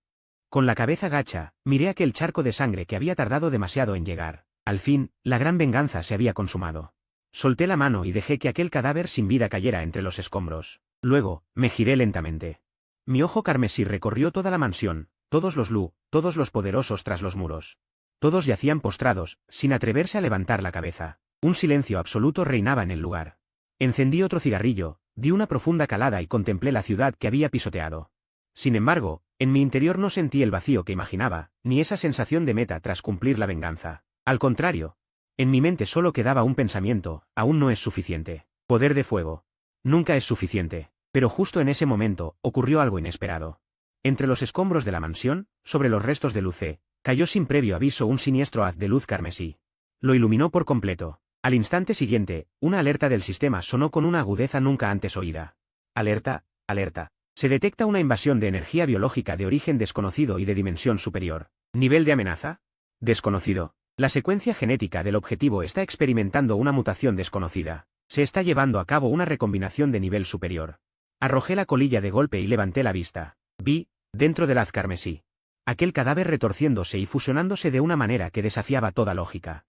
Con la cabeza gacha, miré aquel charco de sangre que había tardado demasiado en llegar. Al fin, la gran venganza se había consumado. Solté la mano y dejé que aquel cadáver sin vida cayera entre los escombros. Luego, me giré lentamente. Mi ojo carmesí recorrió toda la mansión, todos los Lu, todos los poderosos tras los muros. Todos yacían postrados, sin atreverse a levantar la cabeza. Un silencio absoluto reinaba en el lugar. Encendí otro cigarrillo, di una profunda calada y contemplé la ciudad que había pisoteado. Sin embargo, en mi interior no sentí el vacío que imaginaba, ni esa sensación de meta tras cumplir la venganza. Al contrario, en mi mente solo quedaba un pensamiento: aún no es suficiente. Poder de fuego. Nunca es suficiente. Pero justo en ese momento, ocurrió algo inesperado. Entre los escombros de la mansión, sobre los restos de Luce, cayó sin previo aviso un siniestro haz de luz carmesí. Lo iluminó por completo. Al instante siguiente, una alerta del sistema sonó con una agudeza nunca antes oída. Alerta, alerta. Se detecta una invasión de energía biológica de origen desconocido y de dimensión superior. ¿Nivel de amenaza? Desconocido. La secuencia genética del objetivo está experimentando una mutación desconocida. Se está llevando a cabo una recombinación de nivel superior. Arrojé la colilla de golpe y levanté la vista. Vi, dentro del haz carmesí, aquel cadáver retorciéndose y fusionándose de una manera que desafiaba toda lógica.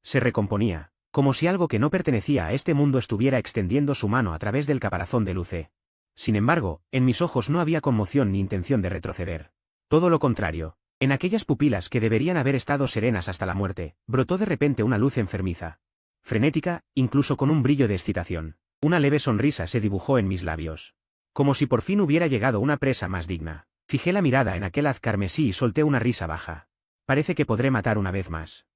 Se recomponía, como si algo que no pertenecía a este mundo estuviera extendiendo su mano a través del caparazón de Luce. Sin embargo, en mis ojos no había conmoción ni intención de retroceder. Todo lo contrario. En aquellas pupilas que deberían haber estado serenas hasta la muerte, brotó de repente una luz enfermiza. Frenética, incluso con un brillo de excitación. Una leve sonrisa se dibujó en mis labios. Como si por fin hubiera llegado una presa más digna. Fijé la mirada en aquel haz carmesí y solté una risa baja. Parece que podré matar una vez más.